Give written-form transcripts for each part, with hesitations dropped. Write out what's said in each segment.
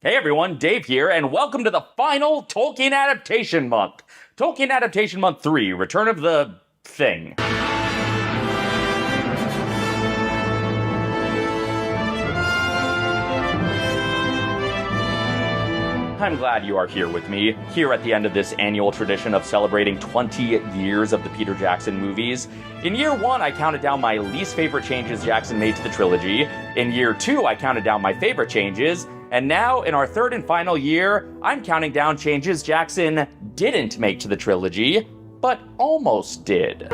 Hey everyone, Dave here, and welcome to the final Tolkien Adaptation Month. Tolkien Adaptation Month 3, Return of the Thing. I'm glad you are here with me, here at the end of this annual tradition of celebrating 20 years of the Peter Jackson movies. In year 1, I counted down my least favorite changes Jackson made to the trilogy. In year 2, I counted down my favorite changes. And now, in our third and final year, I'm counting down changes Jackson didn't make to the trilogy, but almost did.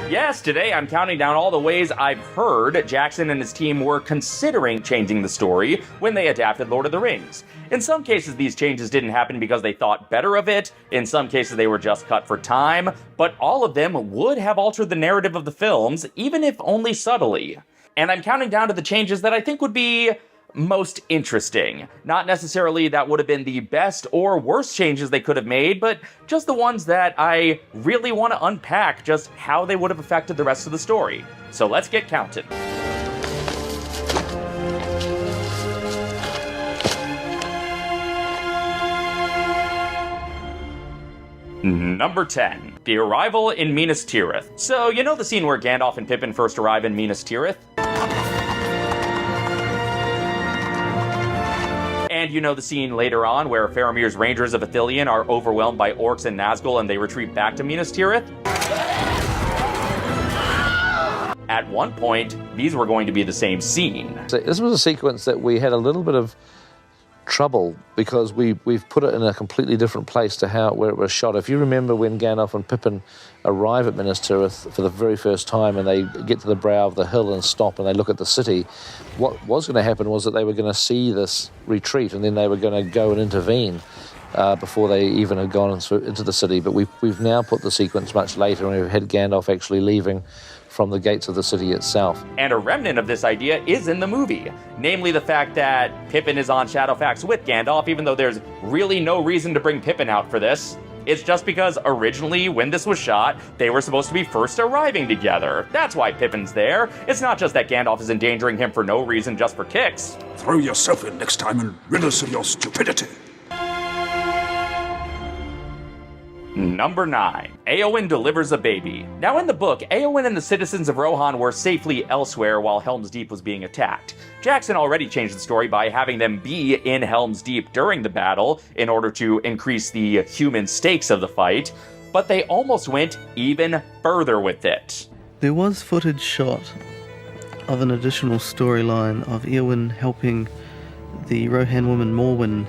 Yes, today I'm counting down all the ways I've heard Jackson and his team were considering changing the story when they adapted Lord of the Rings. In some cases, these changes didn't happen because they thought better of it. In some cases, they were just cut for time. But all of them would have altered the narrative of the films, even if only subtly. And I'm counting down to the changes that I think would be most interesting. Not necessarily that would have been the best or worst changes they could have made, but just the ones that I really want to unpack just how they would have affected the rest of the story. So let's get counted. Number 10, the arrival in Minas Tirith. So, you know the scene where Gandalf and Pippin first arrive in Minas Tirith? And you know the scene later on where Faramir's Rangers of Ithilien are overwhelmed by orcs and Nazgul and they retreat back to Minas Tirith? At one point, these were going to be the same scene. So this was a sequence that we had a little bit of trouble because we've put it in a completely different place to where it was shot. If you remember when Gandalf and Pippin arrive at Minas Tirith for the very first time and they get to the brow of the hill and stop and they look at the city, what was going to happen was that they were going to see this retreat and then they were going to go and intervene before they even had gone into the city. But we've now put the sequence much later and we've had Gandalf actually leaving from the gates of the city itself. And a remnant of this idea is in the movie. Namely the fact that Pippin is on Shadowfax with Gandalf, even though there's really no reason to bring Pippin out for this. It's just because originally, when this was shot, they were supposed to be first arriving together. That's why Pippin's there. It's not just that Gandalf is endangering him for no reason, just for kicks. Throw yourself in next time and rid us of your stupidity. Number 9, Éowyn delivers a baby. Now in the book, Éowyn and the citizens of Rohan were safely elsewhere while Helm's Deep was being attacked. Jackson already changed the story by having them be in Helm's Deep during the battle in order to increase the human stakes of the fight, but they almost went even further with it. There was footage shot of an additional storyline of Éowyn helping the Rohan woman Morwen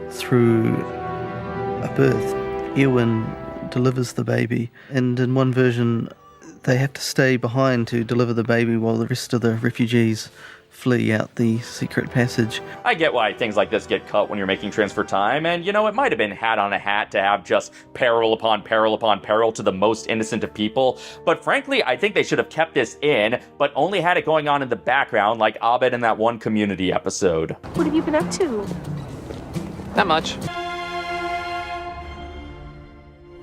through a birth. Éowyn delivers the baby, and in one version they have to stay behind to deliver the baby while the rest of the refugees flee out the secret passage. I get why things like this get cut when you're making transfer time, and you know, it might have been hat on a hat to have just peril upon peril upon peril to the most innocent of people, but frankly, I think they should have kept this in, but only had it going on in the background like Abed in that one Community episode. What have you been up to? Not much.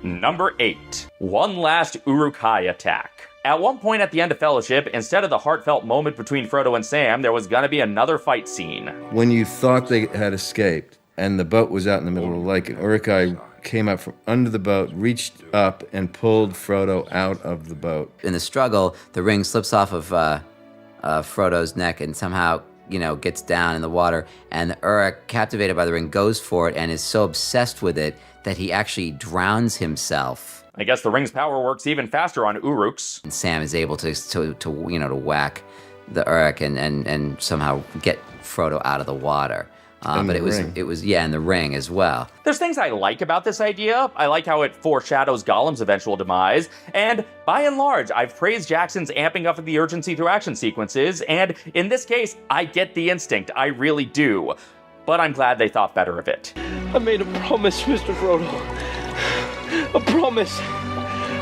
Number 8, one last Uruk-hai attack. At one point at the end of Fellowship, instead of the heartfelt moment between Frodo and Sam, there was gonna be another fight scene. When you thought they had escaped and the boat was out in the middle of the lake, Uruk-hai came up from under the boat, reached up and pulled Frodo out of the boat. In the struggle, the ring slips off of Frodo's neck and somehow, gets down in the water, and the Uruk, captivated by the ring, goes for it and is so obsessed with it that he actually drowns himself. I guess the ring's power works even faster on Uruks. And Sam is able to whack the Uruk and somehow get Frodo out of the water. But it was in the ring as well. There's things I like about this idea. I like how it foreshadows Gollum's eventual demise, and by and large, I've praised Jackson's amping up of the urgency through action sequences, and in this case, I get the instinct, I really do. But I'm glad they thought better of it. I made a promise, Mr. Frodo. A promise.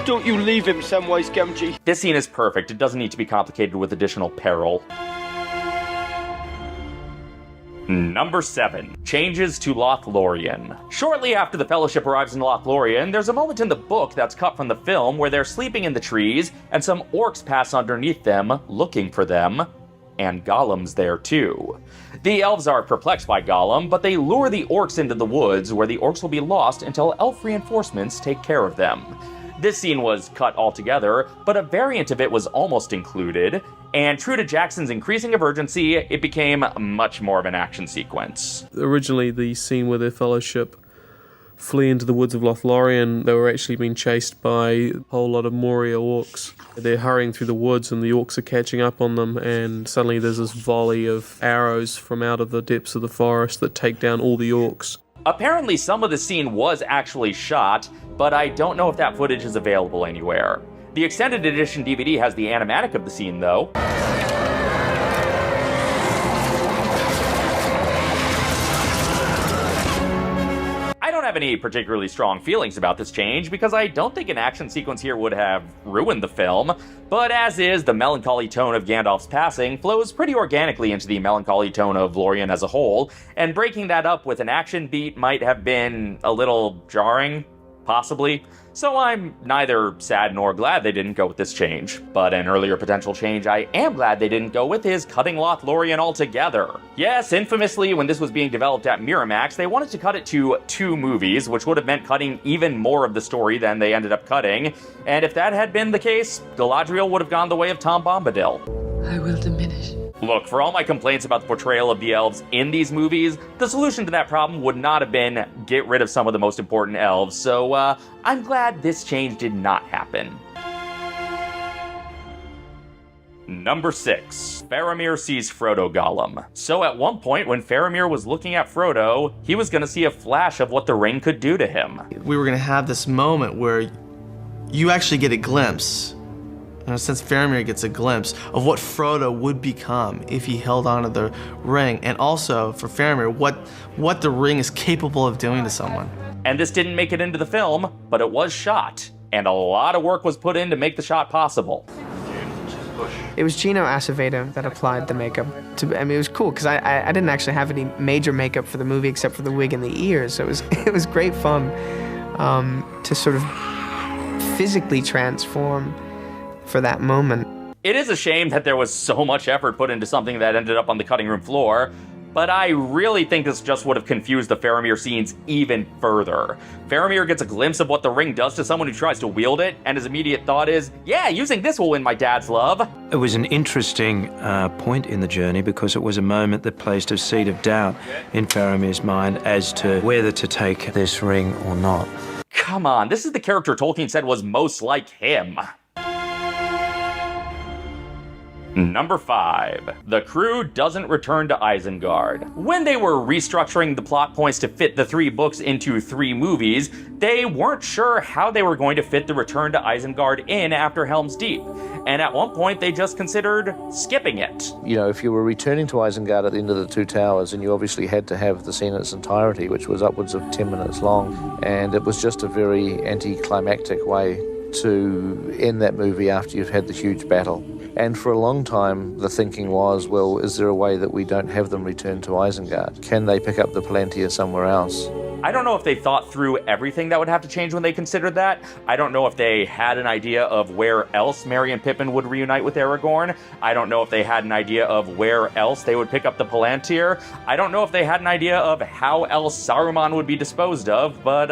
Don't you leave him, Samwise Gamgee. This scene is perfect. It doesn't need to be complicated with additional peril. Number 7. Changes to Lothlorien. Shortly after the Fellowship arrives in Lothlorien, there's a moment in the book that's cut from the film where they're sleeping in the trees, and some orcs pass underneath them, looking for them, and Gollum's there too. The elves are perplexed by Gollum, but they lure the orcs into the woods, where the orcs will be lost until elf reinforcements take care of them. This scene was cut altogether, but a variant of it was almost included, and true to Jackson's increasing of urgency, it became much more of an action sequence. Originally, the scene where their fellowship flee into the woods of Lothlorien, they were actually being chased by a whole lot of Moria orcs. They're hurrying through the woods and the orcs are catching up on them, and suddenly there's this volley of arrows from out of the depths of the forest that take down all the orcs. Apparently some of the scene was actually shot, but I don't know if that footage is available anywhere. The extended edition DVD has the animatic of the scene, though. I don't have any particularly strong feelings about this change because I don't think an action sequence here would have ruined the film, but as is, the melancholy tone of Gandalf's passing flows pretty organically into the melancholy tone of Lorien as a whole, and breaking that up with an action beat might have been a little jarring, possibly. So I'm neither sad nor glad they didn't go with this change. But an earlier potential change I am glad they didn't go with is cutting Lothlorien altogether. Yes, infamously, when this was being developed at Miramax, they wanted to cut it to 2 movies, which would have meant cutting even more of the story than they ended up cutting. And if that had been the case, Galadriel would have gone the way of Tom Bombadil. I will diminish. Look, for all my complaints about the portrayal of the elves in these movies, the solution to that problem would not have been get rid of some of the most important elves, so I'm glad this change did not happen. Number 6. Faramir sees Frodo Gollum. So at one point, when Faramir was looking at Frodo, he was going to see a flash of what the ring could do to him. We were going to have this moment where you actually get a glimpse, in a sense Faramir gets a glimpse of what Frodo would become if he held onto the ring, and also for Faramir what the ring is capable of doing to someone. And this didn't make it into the film, but it was shot, and a lot of work was put in to make the shot possible. It was Gino Acevedo that applied the makeup. It was cool because I didn't actually have any major makeup for the movie except for the wig and the ears, so it was great fun to sort of physically transform for that moment. It is a shame that there was so much effort put into something that ended up on the cutting room floor, but I really think this just would have confused the Faramir scenes even further. Faramir gets a glimpse of what the ring does to someone who tries to wield it, and his immediate thought is, yeah, using this will win my dad's love. It was an interesting point in the journey because it was a moment that placed a seed of doubt in Faramir's mind as to whether to take this ring or not. Come on, this is the character Tolkien said was most like him. Number 5. The crew doesn't return to Isengard. When they were restructuring the plot points to fit the 3 books into 3 movies, they weren't sure how they were going to fit the return to Isengard in after Helm's Deep. And at one point, they just considered skipping it. You know, if you were returning to Isengard at the end of the 2 towers, and you obviously had to have the scene in its entirety, which was upwards of 10 minutes long, and it was just a very anticlimactic way to end that movie after you've had the huge battle. And for a long time, the thinking was, well, is there a way that we don't have them return to Isengard? Can they pick up the Palantir somewhere else? I don't know if they thought through everything that would have to change when they considered that. I don't know if they had an idea of where else Merry and Pippin would reunite with Aragorn. I don't know if they had an idea of where else they would pick up the Palantir. I don't know if they had an idea of how else Saruman would be disposed of, but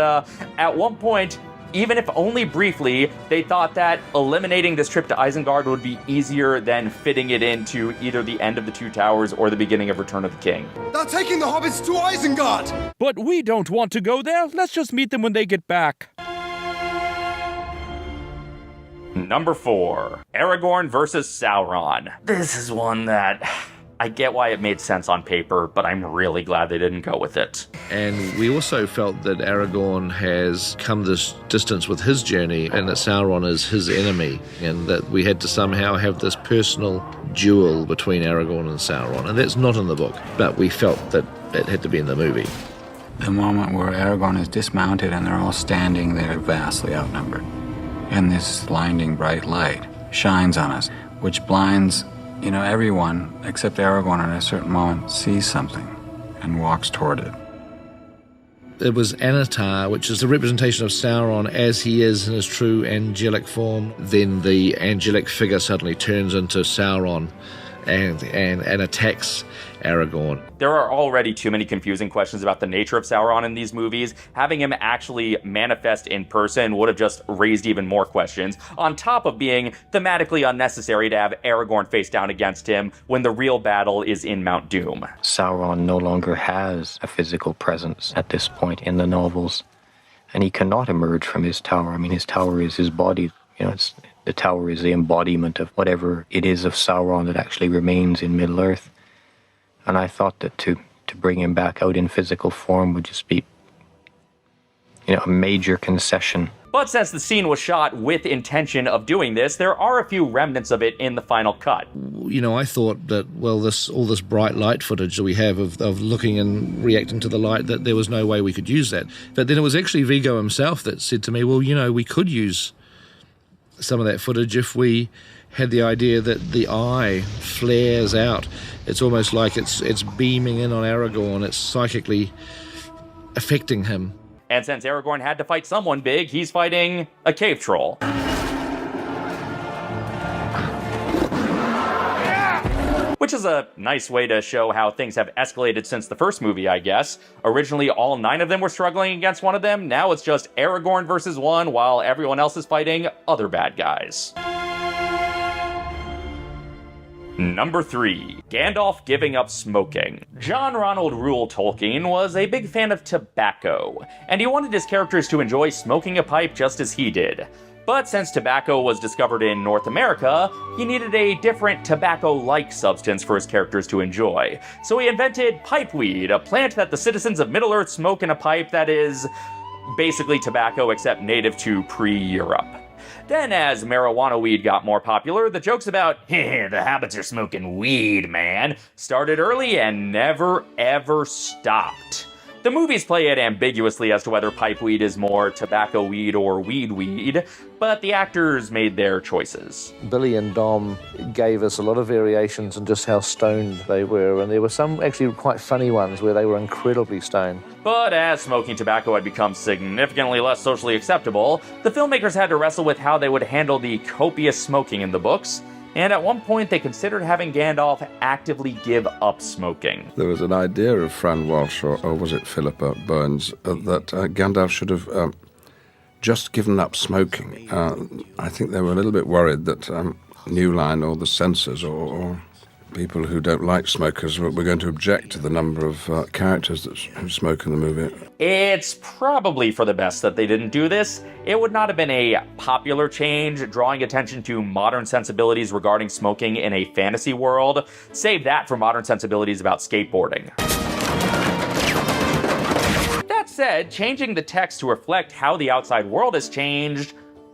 at one point, even if only briefly, they thought that eliminating this trip to Isengard would be easier than fitting it into either the end of the 2 towers or the beginning of Return of the King. They're taking the hobbits to Isengard! But we don't want to go there. Let's just meet them when they get back. Number 4. Aragorn versus Sauron. This is one that I get why it made sense on paper, but I'm really glad they didn't go with it. And we also felt that Aragorn has come this distance with his journey, and that Sauron is his enemy, and that we had to somehow have this personal duel between Aragorn and Sauron. And that's not in the book, but we felt that it had to be in the movie. The moment where Aragorn is dismounted and they're all standing there vastly outnumbered, and this blinding bright light shines on us, which blinds everyone except Aragorn at a certain moment sees something. and walks toward it. It was Anatar, which is the representation of Sauron as he is in his true angelic form. Then the angelic figure suddenly turns into Sauron and attacks Aragorn. There are already too many confusing questions about the nature of Sauron in these movies. Having him actually manifest in person would have just raised even more questions, on top of being thematically unnecessary to have Aragorn face down against him when the real battle is in Mount Doom. Sauron no longer has a physical presence at this point in the novels, and he cannot emerge from his tower. I mean, his tower is his body. The tower is the embodiment of whatever it is of Sauron that actually remains in Middle-earth. And I thought that to bring him back out in physical form would just be, a major concession. But since the scene was shot with intention of doing this, there are a few remnants of it in the final cut. I thought that, all this bright light footage that we have of looking and reacting to the light, that there was no way we could use that. But then it was actually Viggo himself that said to me, we could use some of that footage if we had the idea that the eye flares out. It's almost like it's beaming in on Aragorn. It's psychically affecting him. And since Aragorn had to fight someone big, he's fighting a cave troll. Which is a nice way to show how things have escalated since the first movie, I guess. Originally, all 9 of them were struggling against one of them. Now it's just Aragorn versus one, while everyone else is fighting other bad guys. Number 3. Gandalf giving up smoking. John Ronald Reuel Tolkien was a big fan of tobacco, and he wanted his characters to enjoy smoking a pipe just as he did. But since tobacco was discovered in North America, he needed a different tobacco-like substance for his characters to enjoy. So he invented pipeweed, a plant that the citizens of Middle-earth smoke in a pipe that is basically tobacco except native to pre-Europe. Then as marijuana weed got more popular, the jokes about, the habits are smoking weed, man, started early and never ever stopped. The movies play it ambiguously as to whether pipeweed is more tobacco weed or weed, but the actors made their choices. Billy and Dom gave us a lot of variations on just how stoned they were, and there were some actually quite funny ones where they were incredibly stoned. But as smoking tobacco had become significantly less socially acceptable, the filmmakers had to wrestle with how they would handle the copious smoking in the books, and at one point they considered having Gandalf actively give up smoking. There was an idea of Fran Walsh, or was it Philippa Burns, that Gandalf should have just given up smoking. I think they were a little bit worried that New Line or the censors or people who don't like smokers were going to object to the number of characters who smoke in the movie. It's probably for the best that they didn't do this. It would not have been a popular change, drawing attention to modern sensibilities regarding smoking in a fantasy world. Save that for modern sensibilities about skateboarding. That said, changing the text to reflect how the outside world has changed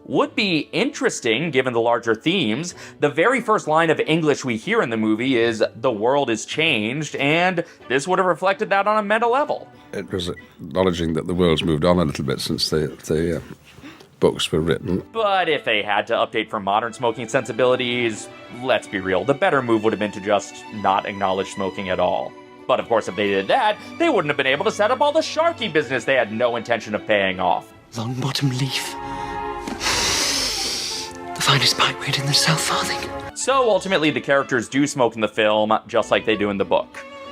would be interesting given the larger themes. The very first line of English we hear in the movie is, "The world is changed," and this would have reflected that on a meta level. It was acknowledging that the world's moved on a little bit since the books were written. But if they had to update for modern smoking sensibilities, let's be real, the better move would have been to just not acknowledge smoking at all. But of course, if they did that, they wouldn't have been able to set up all the Sharky business they had no intention of paying off. Longbottom leaf. The finest pipeweed in the South Farthing. So ultimately, the characters do smoke in the film, just like they do in the book.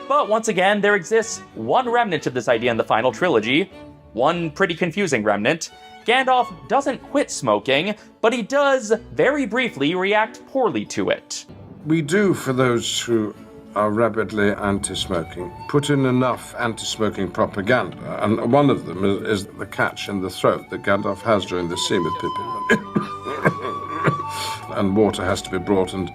But once again, there exists one remnant of this idea in the final trilogy, one pretty confusing remnant. Gandalf doesn't quit smoking, but he does, very briefly, react poorly to it. We do, for those who are rabidly anti-smoking, put in enough anti-smoking propaganda, and one of them is the catch in the throat that Gandalf has during the scene with Pippin. And water has to be brought, and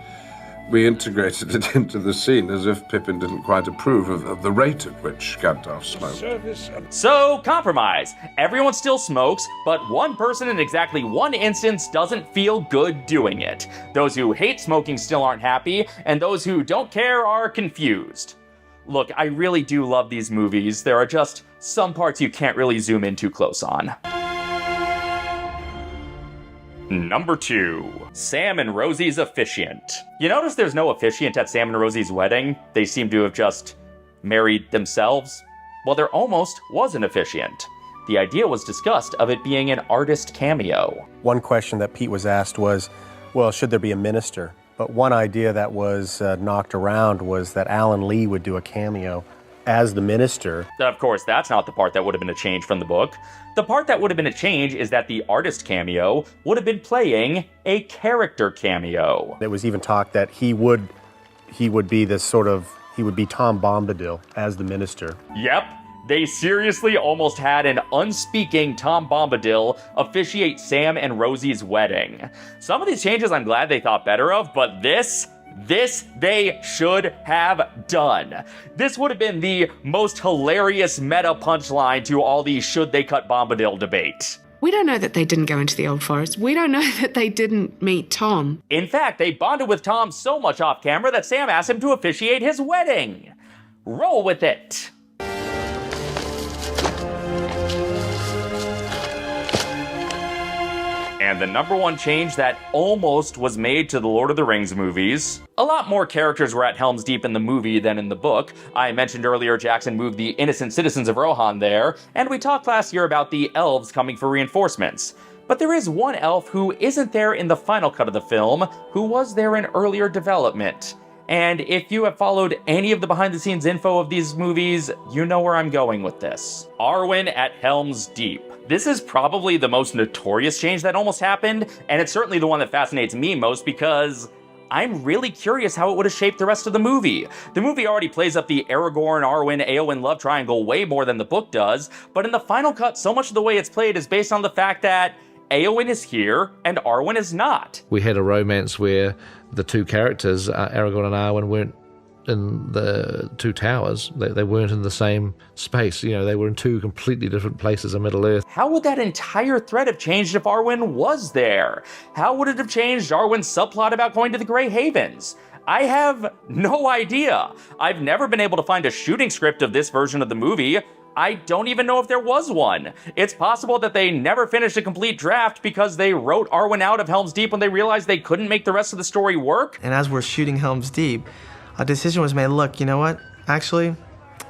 we integrated it into the scene as if Pippin didn't quite approve of the rate at which Gandalf smoked. So, compromise. Everyone still smokes, but one person in exactly one instance doesn't feel good doing it. Those who hate smoking still aren't happy, and those who don't care are confused. Look, I really do love these movies. There are just some parts you can't really zoom in too close on. Number 2. Sam and Rosie's officiant. You notice there's no officiant at Sam and Rosie's wedding? They seem to have just married themselves? Well, there almost was an officiant. The idea was discussed of it being an artist cameo. One question that Pete was asked was, well, should there be a minister? But one idea that was knocked around was that Alan Lee would do a cameo as the minister. Of course, that's not the part that would have been a change from the book. The part that would have been a change is that the artist cameo would have been playing a character cameo. It was even talked that he would be this sort of, he would be Tom Bombadil as the minister. Yep. They seriously almost had an unspeaking Tom Bombadil officiate Sam and Rosie's wedding. Some of these changes I'm glad they thought better of, but this they should have done. This would have been the most hilarious meta punchline to all the should they cut Bombadil debate. We don't know that they didn't go into the Old Forest. We don't know that they didn't meet Tom. In fact, they bonded with Tom so much off camera that Sam asked him to officiate his wedding. Roll with it. And the number one change that almost was made to the Lord of the Rings movies. A lot more characters were at Helm's Deep in the movie than in the book. I mentioned earlier Jackson moved the innocent citizens of Rohan there, and we talked last year about the elves coming for reinforcements. But there is one elf who isn't there in the final cut of the film, who was there in earlier development. And if you have followed any of the behind-the-scenes info of these movies, you know where I'm going with this. Arwen at Helm's Deep. This is probably the most notorious change that almost happened, and it's certainly the one that fascinates me most because I'm really curious how it would have shaped the rest of the movie. The movie already plays up the Aragorn, Arwen, Éowyn love triangle way more than the book does, but in the final cut, so much of the way it's played is based on the fact that Éowyn is here and Arwen is not. We had a romance where the two characters, Aragorn and Arwen, weren't in the two towers. They weren't in the same space. You know, they were in two completely different places in Middle-earth. How would that entire thread have changed if Arwen was there? How would it have changed Arwen's subplot about going to the Grey Havens? I have no idea. I've never been able to find a shooting script of this version of the movie. I don't even know if there was one. It's possible that they never finished a complete draft because they wrote Arwen out of Helm's Deep when they realized they couldn't make the rest of the story work. And as we're shooting Helm's Deep, a decision was made, look, you know what? Actually,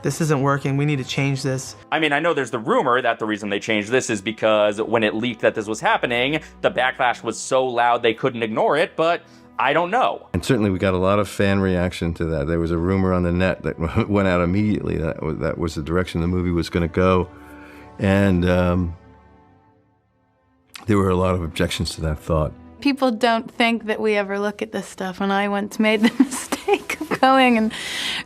this isn't working. We need to change this. I mean, I know there's the rumor that the reason they changed this is because when it leaked that this was happening, the backlash was so loud they couldn't ignore it, but I don't know. And certainly we got a lot of fan reaction to that. There was a rumor on the net that went out immediately that was the direction the movie was going to go. And there were a lot of objections to that thought. People don't think that we ever look at this stuff, and I once made the mistake of going and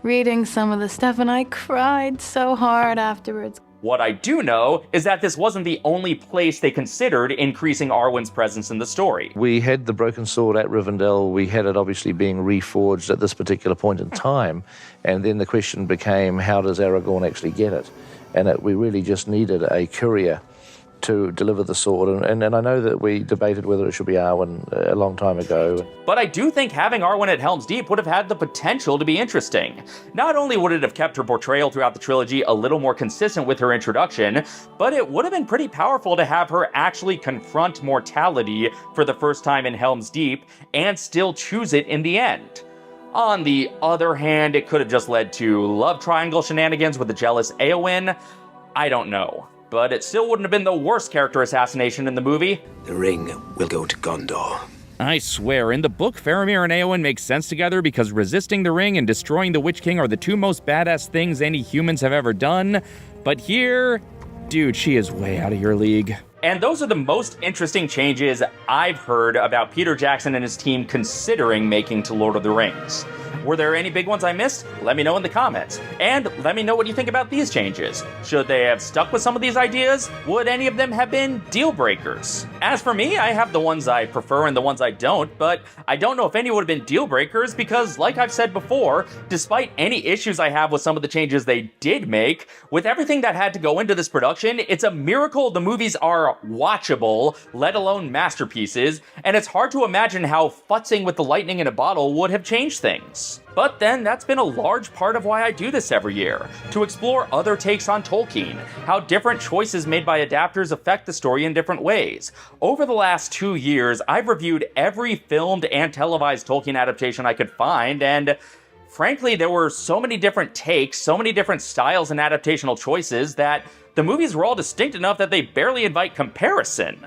reading some of the stuff, and I cried so hard afterwards. What I do know is that this wasn't the only place they considered increasing Arwen's presence in the story. We had the broken sword at Rivendell. We had it obviously being reforged at this particular point in time, and then the question became, how does Aragorn actually get it? And we really just needed a courier to deliver the sword, and I know that we debated whether it should be Arwen a long time ago. But I do think having Arwen at Helm's Deep would have had the potential to be interesting. Not only would it have kept her portrayal throughout the trilogy a little more consistent with her introduction, but it would have been pretty powerful to have her actually confront mortality for the first time in Helm's Deep and still choose it in the end. On the other hand, it could have just led to love triangle shenanigans with the jealous Éowyn. I don't know. But it still wouldn't have been the worst character assassination in the movie. The ring will go to Gondor. I swear, in the book, Faramir and Éowyn make sense together because resisting the ring and destroying the Witch King are the two most badass things any humans have ever done. But here, dude, she is way out of your league. And those are the most interesting changes I've heard about Peter Jackson and his team considering making to Lord of the Rings. Were there any big ones I missed? Let me know in the comments. And let me know what you think about these changes. Should they have stuck with some of these ideas? Would any of them have been deal breakers? As for me, I have the ones I prefer and the ones I don't, but I don't know if any would have been deal breakers because, like I've said before, despite any issues I have with some of the changes they did make, with everything that had to go into this production, it's a miracle the movies are watchable, let alone masterpieces, and it's hard to imagine how futzing with the lightning in a bottle would have changed things. But then that's been a large part of why I do this every year, to explore other takes on Tolkien, how different choices made by adapters affect the story in different ways. Over the last 2 years, I've reviewed every filmed and televised Tolkien adaptation I could find, and frankly, there were so many different takes, so many different styles and adaptational choices that the movies were all distinct enough that they barely invite comparison.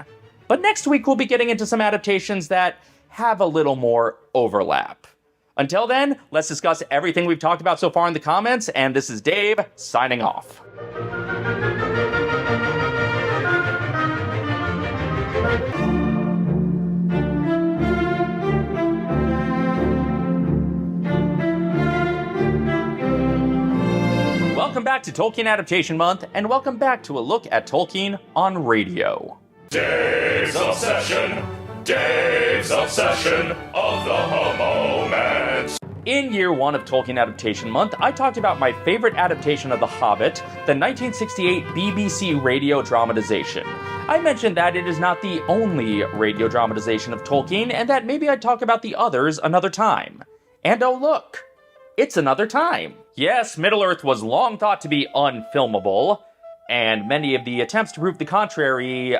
But next week we'll be getting into some adaptations that have a little more overlap. Until then, let's discuss everything we've talked about so far in the comments, and this is Dave, signing off. Welcome back to Tolkien Adaptation Month, and welcome back to a look at Tolkien on radio. Dave's Obsession! Dave's Obsession of the moments! In year one of Tolkien Adaptation Month, I talked about my favorite adaptation of The Hobbit, the 1968 BBC radio dramatization. I mentioned that it is not the only radio dramatization of Tolkien, and that maybe I'd talk about the others another time. And oh look, it's another time. Yes, Middle-earth was long thought to be unfilmable, and many of the attempts to prove the contrary,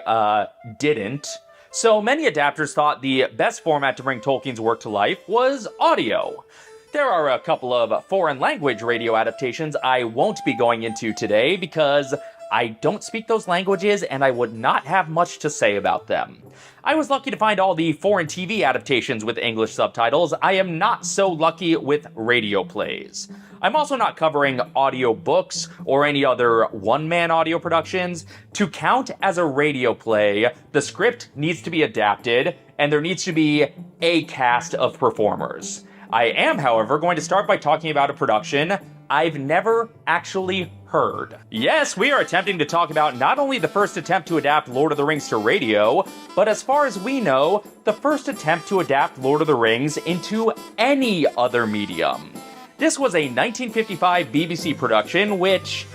didn't. So many adapters thought the best format to bring Tolkien's work to life was audio. There are a couple of foreign language radio adaptations I won't be going into today because I don't speak those languages and I would not have much to say about them. I was lucky to find all the foreign TV adaptations with English subtitles. I am not so lucky with radio plays. I'm also not covering audio books or any other one-man audio productions. To count as a radio play, the script needs to be adapted and there needs to be a cast of performers. I am, however, going to start by talking about a production I've never actually heard. Yes, we are attempting to talk about not only the first attempt to adapt Lord of the Rings to radio, but as far as we know, the first attempt to adapt Lord of the Rings into any other medium. This was a 1955 BBC production, which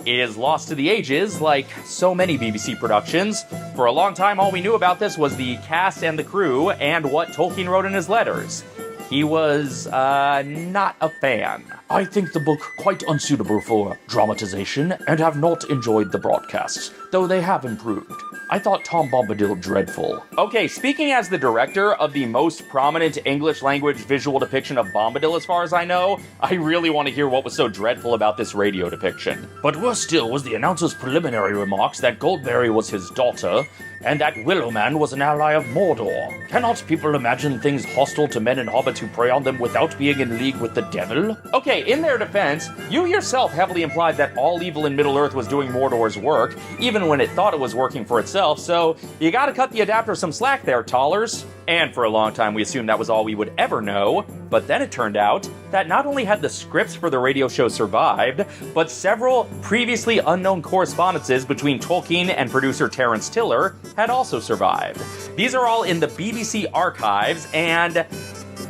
is lost to the ages, like so many BBC productions. For a long time, all we knew about this was the cast and the crew, and what Tolkien wrote in his letters. He was, not a fan. I think the book quite unsuitable for dramatization, and have not enjoyed the broadcasts, though they have improved. I thought Tom Bombadil dreadful. Okay, speaking as the director of the most prominent English language visual depiction of Bombadil as far as I know, I really want to hear what was so dreadful about this radio depiction. But worse still was the announcer's preliminary remarks that Goldberry was his daughter, and that Willowman was an ally of Mordor. Cannot people imagine things hostile to men and hobbits who prey on them without being in league with the devil? Okay, in their defense, you yourself heavily implied that all evil in Middle-earth was doing Mordor's work, even when it thought it was working for itself, so you gotta cut the adapter some slack there, Tollers. And for a long time we assumed that was all we would ever know, but then it turned out that not only had the scripts for the radio show survived, but several previously unknown correspondences between Tolkien and producer Terence Tiller had also survived. These are all in the BBC archives, and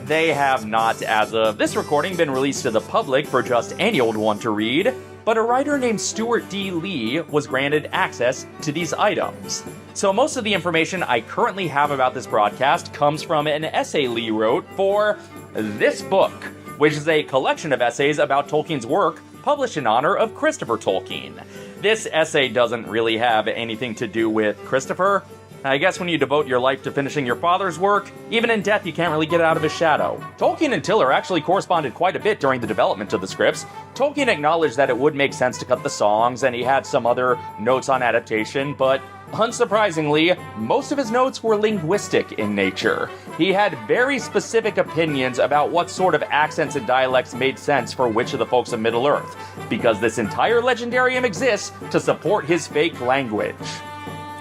they have not, as of this recording, been released to the public for just any old one to read, but a writer named Stuart D. Lee was granted access to these items. So most of the information I currently have about this broadcast comes from an essay Lee wrote for this book, which is a collection of essays about Tolkien's work published in honor of Christopher Tolkien. This essay doesn't really have anything to do with Christopher. I guess when you devote your life to finishing your father's work, even in death you can't really get out of his shadow. Tolkien and Tiller actually corresponded quite a bit during the development of the scripts. Tolkien acknowledged that it would make sense to cut the songs, and he had some other notes on adaptation, but unsurprisingly, most of his notes were linguistic in nature. He had very specific opinions about what sort of accents and dialects made sense for which of the folks of Middle-earth, because this entire legendarium exists to support his fake language.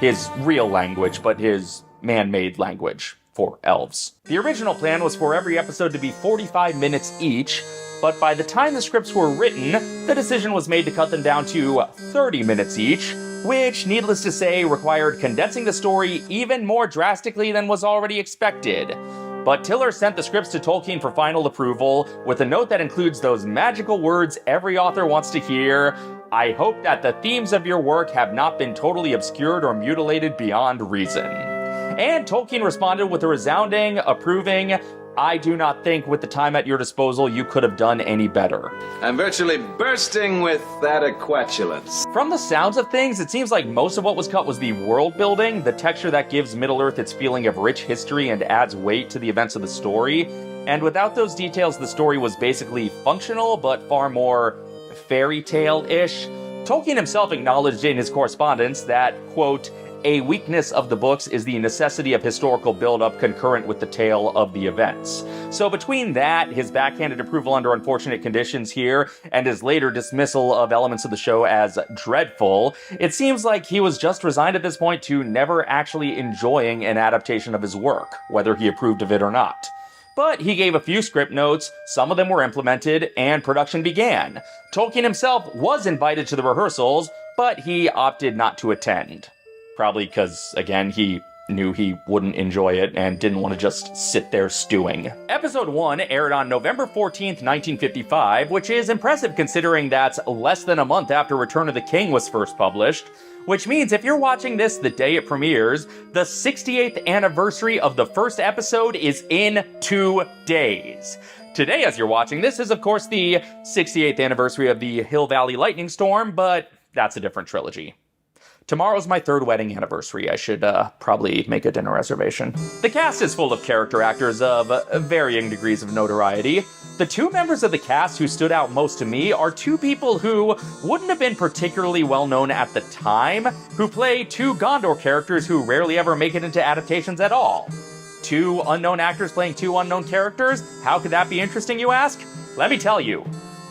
His real language, but his man-made language for elves. The original plan was for every episode to be 45 minutes each, but by the time the scripts were written, the decision was made to cut them down to 30 minutes each, which, needless to say, required condensing the story even more drastically than was already expected. But Tiller sent the scripts to Tolkien for final approval, with a note that includes those magical words every author wants to hear: "I hope that the themes of your work have not been totally obscured or mutilated beyond reason." And Tolkien responded with a resounding, approving, "I do not think with the time at your disposal you could have done any better." I'm virtually bursting with adequatulence. From the sounds of things, it seems like most of what was cut was the world building, the texture that gives Middle-earth its feeling of rich history and adds weight to the events of the story. And without those details, the story was basically functional, but far more fairy tale-ish. Tolkien himself acknowledged in his correspondence that, quote, a weakness of the books is the necessity of historical build-up concurrent with the tale of the events. So between that, his backhanded approval under unfortunate conditions here, and his later dismissal of elements of the show as dreadful, it seems like he was just resigned at this point to never actually enjoying an adaptation of his work, whether he approved of it or not. But he gave a few script notes, some of them were implemented, and production began. Tolkien himself was invited to the rehearsals, but he opted not to attend. Probably because, again, he knew he wouldn't enjoy it and didn't want to just sit there stewing. Episode 1 aired on November 14th, 1955, which is impressive considering that's less than a month after Return of the King was first published, which means if you're watching this the day it premieres, the 68th anniversary of the first episode is in 2 days. Today, as you're watching this, is of course the 68th anniversary of the Hill Valley Lightning Storm, but that's a different trilogy. Tomorrow's my 3rd wedding anniversary. I should probably make a dinner reservation. The cast is full of character actors of varying degrees of notoriety. The 2 members of the cast who stood out most to me are 2 people who wouldn't have been particularly well known at the time, who play 2 Gondor characters who rarely ever make it into adaptations at all. 2 unknown actors playing 2 unknown characters? How could that be interesting, you ask? Let me tell you.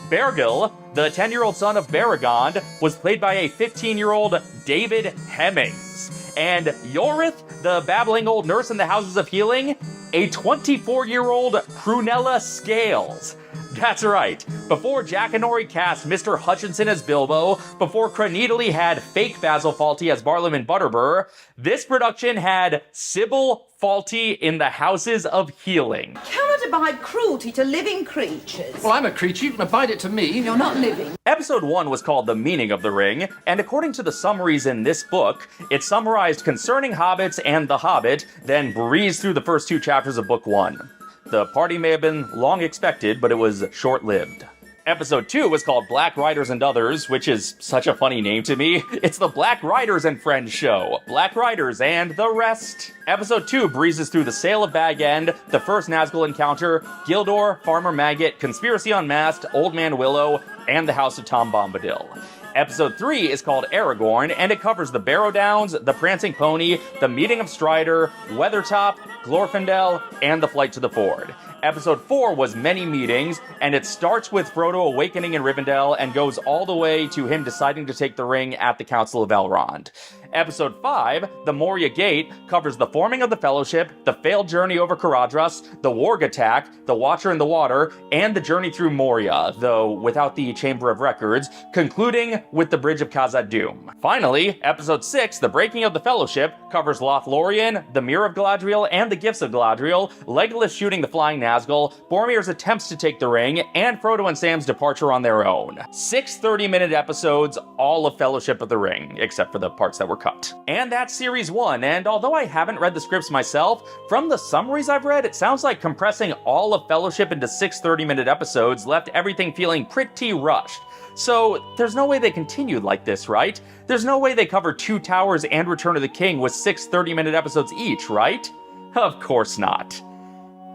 Bergil, the 10-year-old son of Baragond, was played by a 15-year-old David Hemmings. And Yorith, the babbling old nurse in the Houses of Healing, a 24-year-old Prunella Scales. That's right. Before Jackanory cast Mr. Hutchinson as Bilbo, before Cronidally had fake Basil Fawlty as Barliman Butterbur, this production had Sybil Fawlty in the Houses of Healing. Cannot abide cruelty to living creatures. Well, I'm a creature. You can abide it to me. You're not living. Episode 1 was called The Meaning of the Ring, and according to the summaries in this book, it summarized concerning hobbits and the Hobbit, then breezed through the first 2 chapters of Book 1. The party may have been long expected, but it was short-lived. Episode 2 was called Black Riders and Others, which is such a funny name to me. It's the Black Riders and Friends show. Black Riders and the rest. Episode 2 breezes through the Sale of Bag End, the first Nazgul encounter, Gildor, Farmer Maggot, Conspiracy Unmasked, Old Man Willow, and the House of Tom Bombadil. Episode 3 is called Aragorn, and it covers the Barrow Downs, the Prancing Pony, the Meeting of Strider, Weathertop, Glorfindel, and the Flight to the Ford. Episode 4 was Many Meetings, and it starts with Frodo awakening in Rivendell and goes all the way to him deciding to take the ring at the Council of Elrond. Episode 5, The Moria Gate, covers the forming of the Fellowship, the failed journey over Caradhras, the Warg attack, the Watcher in the Water, and the journey through Moria, though without the Chamber of Records, concluding with the Bridge of Khazad-dûm. Finally, Episode 6, The Breaking of the Fellowship, covers Lothlorien, the Mirror of Galadriel, and the Gifts of Galadriel, Legolas shooting the Flying Nazgul, Boromir's attempts to take the ring, and Frodo and Sam's departure on their own. 6 30-minute episodes, all of Fellowship of the Ring, except for the parts that were cut. And that's Series 1, and although I haven't read the scripts myself, from the summaries I've read, it sounds like compressing all of Fellowship into 6 30-minute episodes left everything feeling pretty rushed. So, there's no way they continued like this, right? There's no way they cover 2 Towers and Return of the King with 6 30-minute episodes each, right? Of course not.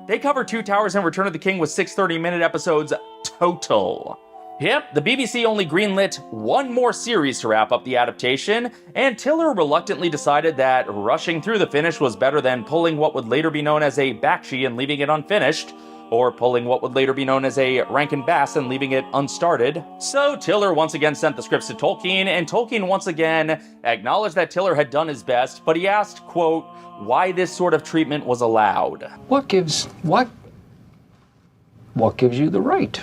They cover 2 Towers and Return of the King with 6 30-minute episodes total. Yep, the BBC only greenlit 1 more series to wrap up the adaptation, and Tiller reluctantly decided that rushing through the finish was better than pulling what would later be known as a Bakshi and leaving it unfinished, or pulling what would later be known as a Rankin Bass and leaving it unstarted. So Tiller once again sent the scripts to Tolkien, and Tolkien once again acknowledged that Tiller had done his best, but he asked, quote, why this sort of treatment was allowed. What gives you the right?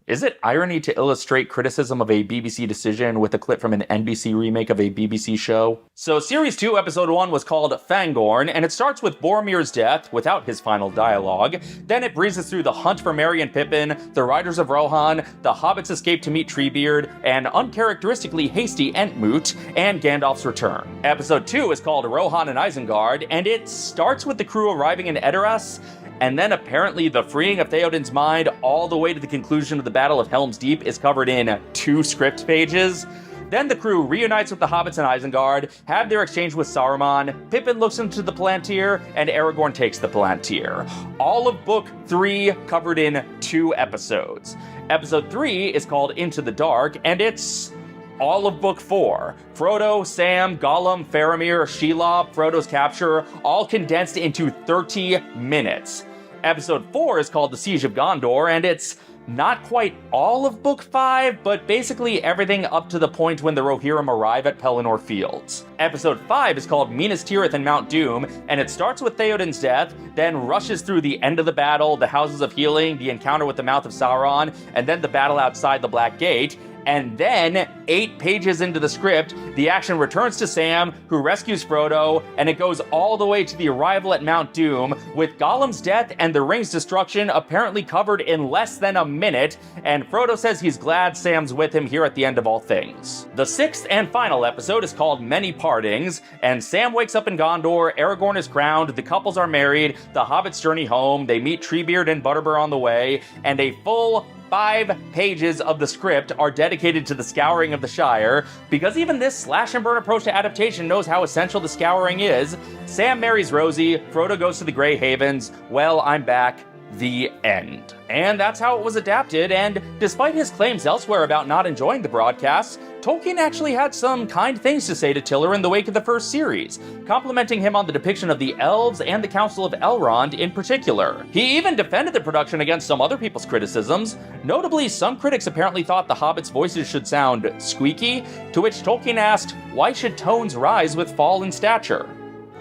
Is it irony to illustrate criticism of a BBC decision with a clip from an NBC remake of a BBC show? So Series 2, Episode 1 was called Fangorn, and it starts with Boromir's death, without his final dialogue. Then it breezes through the hunt for Merry and Pippin, the Riders of Rohan, the Hobbits' escape to meet Treebeard, an uncharacteristically hasty Entmoot, and Gandalf's return. Episode 2 is called Rohan and Isengard, and it starts with the crew arriving in Edoras, and then apparently the freeing of Theoden's mind all the way to the conclusion of the Battle of Helm's Deep is covered in 2 script pages. Then the crew reunites with the hobbits and Isengard, have their exchange with Saruman, Pippin looks into the Palantir, and Aragorn takes the Palantir. All of Book 3 covered in 2 episodes. Episode 3 is called Into the Dark, and it's all of Book 4. Frodo, Sam, Gollum, Faramir, Shelob, Frodo's capture, all condensed into 30 minutes. Episode 4 is called The Siege of Gondor, and it's not quite all of Book 5, but basically everything up to the point when the Rohirrim arrive at Pelennor Fields. Episode 5 is called Minas Tirith and Mount Doom, and it starts with Theoden's death, then rushes through the end of the battle, the Houses of Healing, the encounter with the Mouth of Sauron, and then the battle outside the Black Gate. And then, 8 pages into the script, the action returns to Sam, who rescues Frodo, and it goes all the way to the arrival at Mount Doom, with Gollum's death and the ring's destruction apparently covered in less than a minute, and Frodo says he's glad Sam's with him here at the end of all things. The 6th and final episode is called Many Partings, and Sam wakes up in Gondor, Aragorn is crowned, the couples are married, the hobbits journey home, they meet Treebeard and Butterbur on the way, and a full 5 pages of the script are dedicated to the scouring of the Shire. Because even this slash-and-burn approach to adaptation knows how essential the scouring is, Sam marries Rosie, Frodo goes to the Grey Havens, well, I'm back, the end. And that's how it was adapted, and despite his claims elsewhere about not enjoying the broadcasts, Tolkien actually had some kind things to say to Tiller in the wake of the first series, complimenting him on the depiction of the elves and the Council of Elrond in particular. He even defended the production against some other people's criticisms. Notably, some critics apparently thought the Hobbits' voices should sound squeaky, to which Tolkien asked, why should tones rise with fall in stature?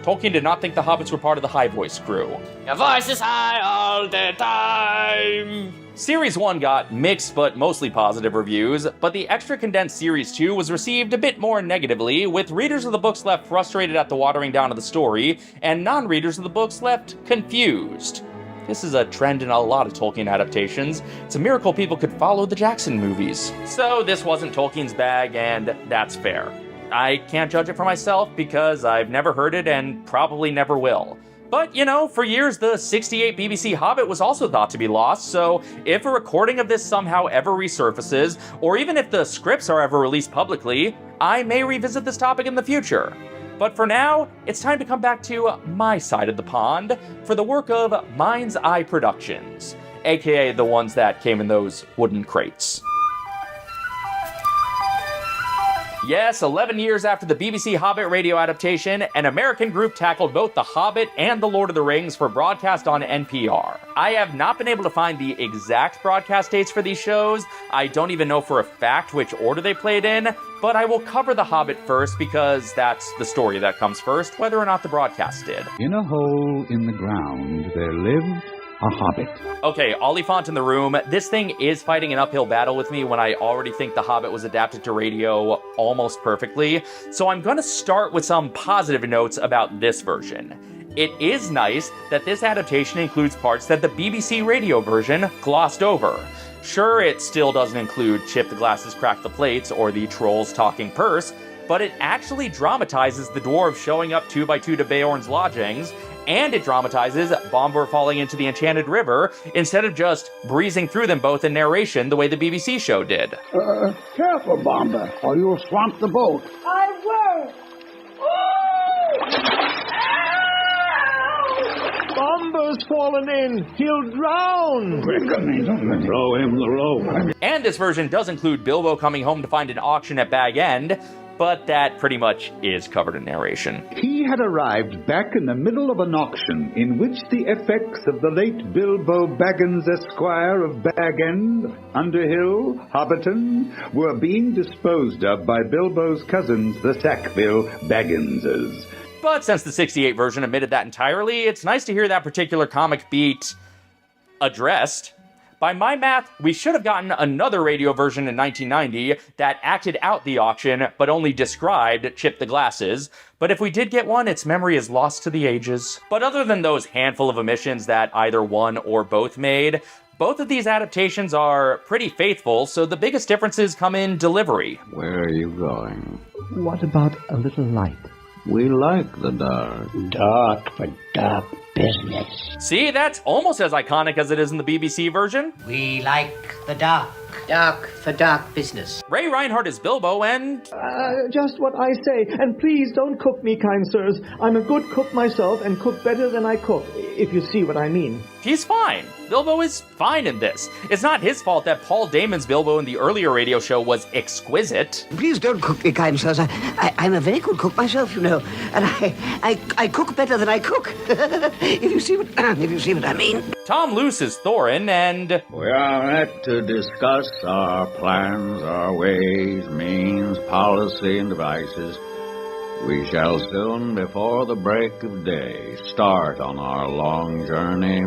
Tolkien did not think the Hobbits were part of the high voice crew. Your voice is high all the time! Series 1 got mixed but mostly positive reviews, but the extra condensed Series 2 was received a bit more negatively, with readers of the books left frustrated at the watering down of the story, and non-readers of the books left confused. This is a trend in a lot of Tolkien adaptations. It's a miracle people could follow the Jackson movies. So this wasn't Tolkien's bag, and that's fair. I can't judge it for myself because I've never heard it and probably never will. But, you know, for years the 68 BBC Hobbit was also thought to be lost, so if a recording of this somehow ever resurfaces, or even if the scripts are ever released publicly, I may revisit this topic in the future. But for now, it's time to come back to my side of the pond for the work of Mind's Eye Productions, aka the ones that came in those wooden crates. Yes, 11 years after the BBC Hobbit radio adaptation, an American group tackled both The Hobbit and The Lord of the Rings for broadcast on NPR. I have not been able to find the exact broadcast dates for these shows. I don't even know for a fact which order they played in, but I will cover The Hobbit first because that's the story that comes first, whether or not the broadcast did. In a hole in the ground there lived a hobbit. Okay, Oliphant in the room. This thing is fighting an uphill battle with me when I already think The Hobbit was adapted to radio almost perfectly. So I'm going to start with some positive notes about this version. It is nice that this adaptation includes parts that the BBC radio version glossed over. Sure, it still doesn't include Chip the Glasses Crack the Plates or the Trolls Talking Purse, but it actually dramatizes the dwarves showing up 2 by 2 to Beorn's lodgings, and it dramatizes Bombur falling into the Enchanted River instead of just breezing through them both in narration the way the BBC show did. Careful, Bomber, or you'll swamp the boat. I won't! Bomber's fallen in. He'll drown. Quick, throw him the rope. And this version does include Bilbo coming home to find an auction at Bag End, but that pretty much is covered in narration. He had arrived back in the middle of an auction in which the effects of the late Bilbo Baggins Esquire of Bag End, Underhill, Hobbiton, were being disposed of by Bilbo's cousins, the Sackville Bagginses. But since the 68 version omitted that entirely, it's nice to hear that particular comic beat addressed. By my math, we should have gotten another radio version in 1990 that acted out the auction, but only described Chip the Glasses. But if we did get one, its memory is lost to the ages. But other than those handful of omissions that either one or both made, both of these adaptations are pretty faithful, so the biggest differences come in delivery. Where are you going? What about a little light? We like the dark. Dark for dark business. See, that's almost as iconic as it is in the BBC version. We like the dark. Dark for dark business. Ray Reinhardt is Bilbo, and Just what I say, and please don't cook me, kind sirs. I'm a good cook myself and cook better than I cook, if you see what I mean. he's fine. Bilbo is fine in this. It's not his fault that Paul Damon's Bilbo in the earlier radio show was exquisite. Please don't cook me, kind sirs. I'm a very good cook myself, you know, and I cook better than I cook. if you see what I mean. Tom Luce is Thorin, and We are met to discuss our plans, our ways, means, policy, and devices. We shall soon, before the break of day, start on our long journey,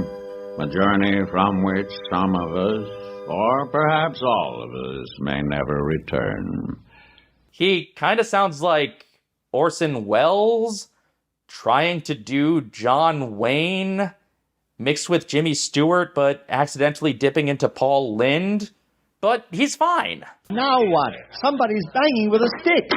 a journey from which some of us, or perhaps all of us, may never return. he kind of sounds like Orson Welles trying to do John Wayne mixed with Jimmy Stewart, but accidentally dipping into Paul Lynde. But he's fine. Now what? Somebody's banging with a stick.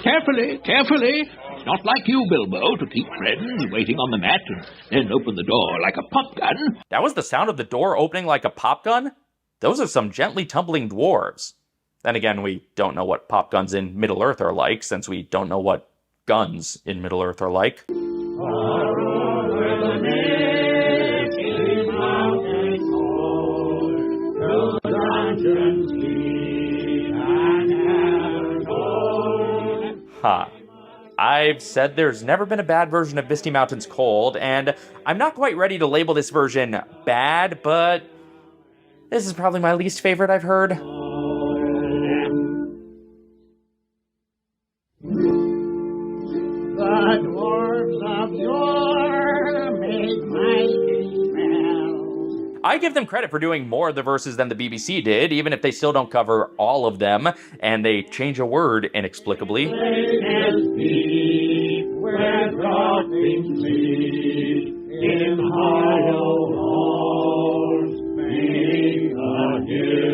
Carefully, carefully. It's not like you, Bilbo, to keep friends waiting on the mat and then open the door like a pop gun. That was the sound of the door opening like a pop gun? Those are some gently tumbling dwarves. Then again, we don't know what pop guns in Middle-earth are like, since we don't know what guns in Middle-earth are like. Ha. I've said there's never been a bad version of Misty Mountain's Cold, and I'm not quite ready to label this version bad, but this is probably my least favorite I've heard. The dwarves of yore made mighty spells. I give them credit for doing more of the verses than the BBC did, even if they still don't cover all of them, and they change a word inexplicably. Where dropping sleep in hollow halls beneath the hills.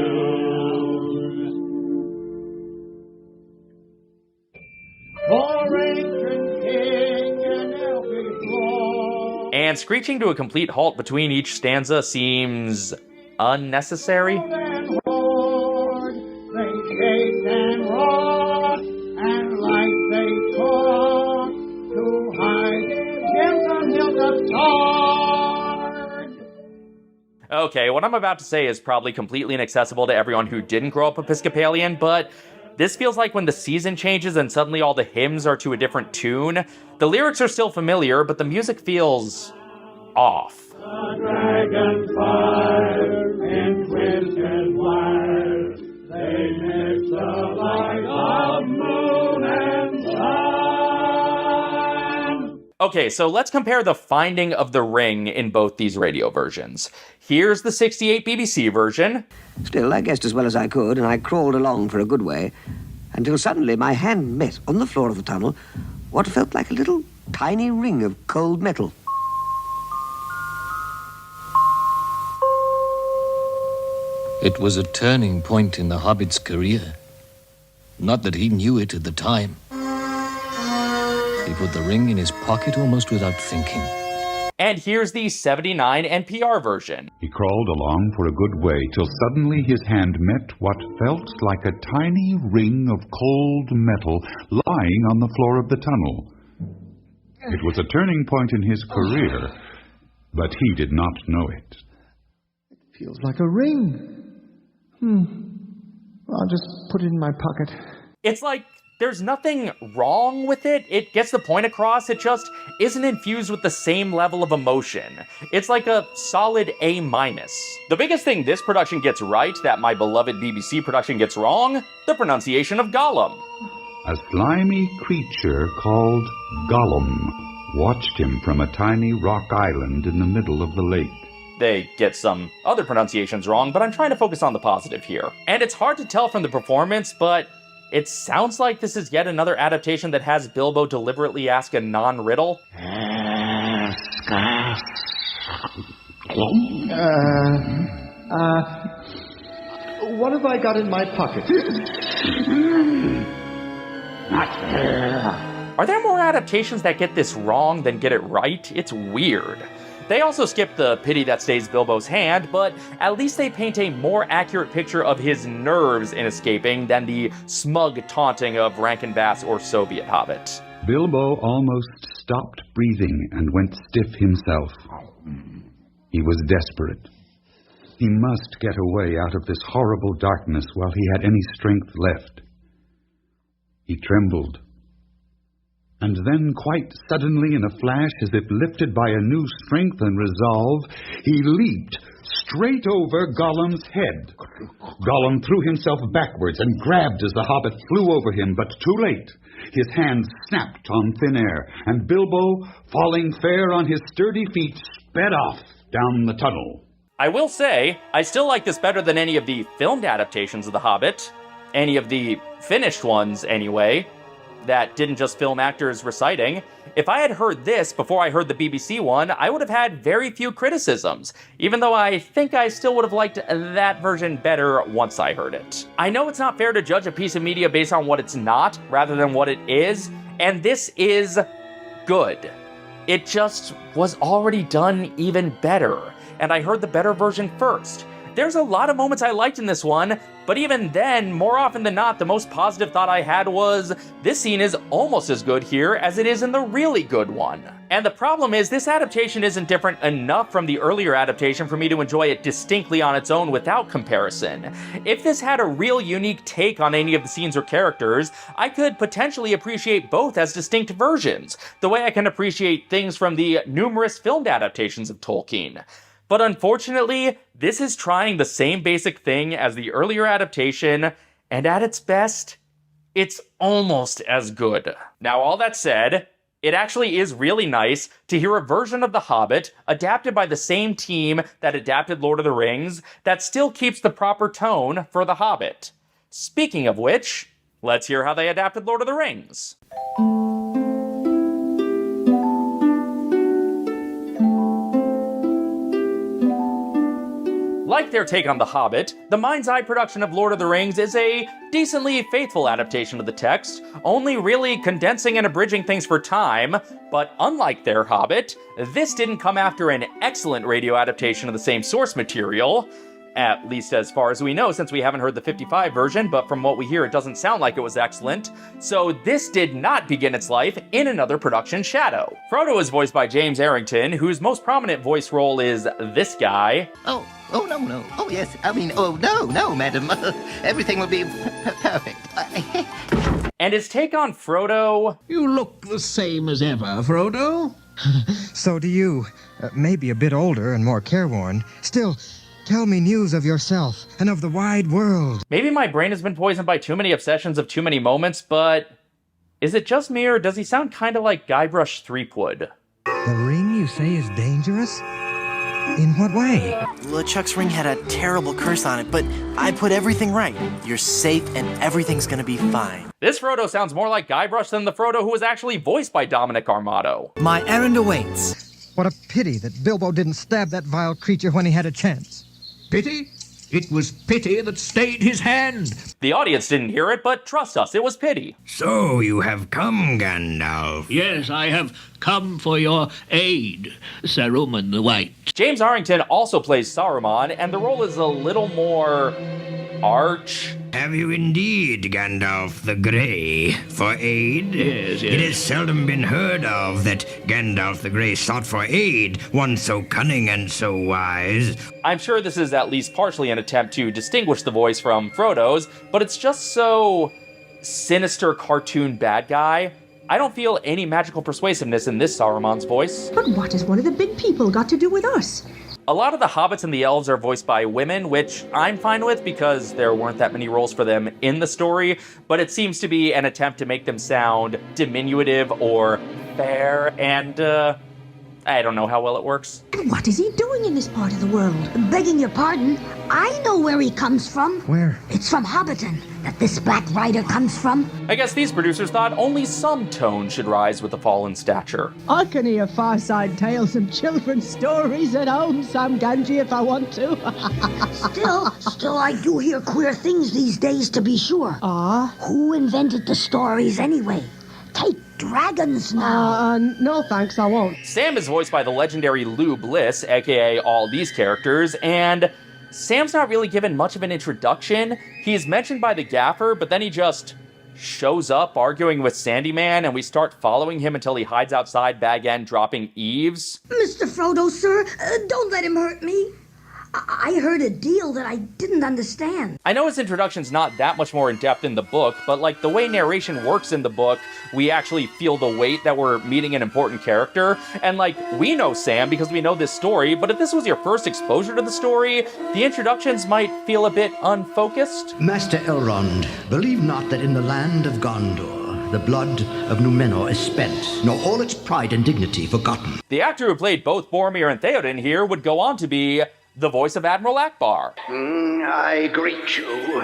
For ancient king and elfin thrall. And screeching to a complete halt between each stanza seems unnecessary. And horde, they shake and rock, and like they talk, to hide against the hilt of sword. Okay, what I'm about to say is probably completely inaccessible to everyone who didn't grow up Episcopalian, but this feels like when the season changes and suddenly all the hymns are to a different tune. The lyrics are still familiar, but the music feels off. The dragonfire in twisted wires, they mix the light of moon and sun. Okay, so let's compare the finding of the ring in both these radio versions. Here's the 68 BBC version. Still, I guessed as well as I could, and I crawled along for a good way, until suddenly my hand met, on the floor of the tunnel, what felt like a little tiny ring of cold metal. It was a turning point in the Hobbit's career. Not that he knew it at the time. He put the ring in his pocket almost without thinking. And here's the 79 NPR version. He crawled along for a good way till suddenly his hand met what felt like a tiny ring of cold metal lying on the floor of the tunnel. It was a turning point in his career, but he did not know it. Feels like a ring. I'll just put it in my pocket. It's like there's nothing wrong with it. It gets the point across. It just isn't infused with the same level of emotion. It's like a solid A-. The biggest thing this production gets right that my beloved BBC production gets wrong, the pronunciation of Gollum. A slimy creature called Gollum watched him from a tiny rock island in the middle of the lake. They get some other pronunciations wrong, but I'm trying to focus on the positive here. And it's hard to tell from the performance, but it sounds like this is yet another adaptation that has Bilbo deliberately ask a non-riddle. What have I got in my pocket? Are there more adaptations that get this wrong than get it right? It's weird. They also skip the pity that stays Bilbo's hand, but at least they paint a more accurate picture of his nerves in escaping than the smug taunting of Rankin Bass or Soviet Hobbit. Bilbo almost stopped breathing and went stiff himself. He was desperate. He must get away out of this horrible darkness while he had any strength left. He trembled. And then, quite suddenly, in a flash, as if lifted by a new strength and resolve, he leaped straight over Gollum's head. Gollum threw himself backwards and grabbed as the hobbit flew over him, but too late. His hand snapped on thin air, and Bilbo, falling fair on his sturdy feet, sped off down the tunnel. I will say, I still like this better than any of the filmed adaptations of The Hobbit. Any of the finished ones, anyway, that didn't just film actors reciting. If I had heard this before I heard the BBC one, I would have had very few criticisms, even though I think I still would have liked that version better once I heard it. I know it's not fair to judge a piece of media based on what it's not, rather than what it is, and this is good. It just was already done even better, and I heard the better version first. There's a lot of moments I liked in this one, but even then, more often than not, the most positive thought I had was, this scene is almost as good here as it is in the really good one. And the problem is, this adaptation isn't different enough from the earlier adaptation for me to enjoy it distinctly on its own without comparison. If this had a real unique take on any of the scenes or characters, I could potentially appreciate both as distinct versions, the way I can appreciate things from the numerous filmed adaptations of Tolkien. But unfortunately, this is trying the same basic thing as the earlier adaptation, and at its best, it's almost as good. Now, all that said, it actually is really nice to hear a version of The Hobbit adapted by the same team that adapted Lord of the Rings that still keeps the proper tone for The Hobbit. Speaking of which, let's hear how they adapted Lord of the Rings. Like their take on The Hobbit, the Mind's Eye production of Lord of the Rings is a decently faithful adaptation of the text, only really condensing and abridging things for time, but unlike their Hobbit, this didn't come after an excellent radio adaptation of the same source material, at least as far as we know, since we haven't heard the 55 version, but from what we hear it doesn't sound like it was excellent. So this did not begin its life in another production shadow. Frodo is voiced by James Arrington, whose most prominent voice role is this guy. Oh, no. Oh, yes. I mean, no, madam. Everything will be perfect. And his take on Frodo... You look the same as ever, Frodo. So do you. Maybe a bit older and more careworn. Still... tell me news of yourself and of the wide world. Maybe my brain has been poisoned by too many obsessions of too many moments, but is it just me or does he sound kind of like Guybrush Threepwood? The ring you say is dangerous? In what way? LeChuck's ring had a terrible curse on it, but I put everything right. You're safe and everything's gonna be fine. This Frodo sounds more like Guybrush than the Frodo who was actually voiced by Dominic Armato. My errand awaits. What a pity that Bilbo didn't stab that vile creature when he had a chance. Pity? It was pity that stayed his hand. The audience didn't hear it, but trust us, it was pity. So you have come, Gandalf. Yes, I have come for your aid, Saruman the White. James Arrington also plays Saruman, and the role is a little more... arch. Have you indeed, Gandalf the Grey, for aid? Yes. It has seldom been heard of that Gandalf the Grey sought for aid, one so cunning and so wise. I'm sure this is at least partially an attempt to distinguish the voice from Frodo's, but it's just so sinister cartoon bad guy. I don't feel any magical persuasiveness in this Saruman's voice. But what has one of the big people got to do with us? A lot of the hobbits and the elves are voiced by women, which I'm fine with because there weren't that many roles for them in the story, but it seems to be an attempt to make them sound diminutive or fair, and I don't know how well it works. And what is he doing in this part of the world? Begging your pardon, I know where he comes from. Where? It's from Hobbiton, that this Black Rider comes from. I guess these producers thought only some tone should rise with the fall in stature. I can hear Fireside Tales and children's stories at home, Sam Ganji, if I want to. Still, I do hear queer things these days, to be sure. Ah? Who invented the stories anyway? Take dragons now. No thanks, I won't. Sam is voiced by the legendary Lou Bliss, aka all these characters, and Sam's not really given much of an introduction. He's mentioned by the gaffer, but then he just shows up arguing with Sandyman, and we start following him until he hides outside Bag End dropping eaves. Mr. Frodo, sir, don't let him hurt me. I heard a deal that I didn't understand. I know his introduction's not that much more in-depth in the book, but like the way narration works in the book, we actually feel the weight that we're meeting an important character. And like, we know Sam because we know this story, but if this was your first exposure to the story, the introductions might feel a bit unfocused. Master Elrond, believe not that in the land of Gondor, the blood of Númenor is spent, nor all its pride and dignity forgotten. The actor who played both Boromir and Theoden here would go on to be the voice of Admiral Akbar. I greet you,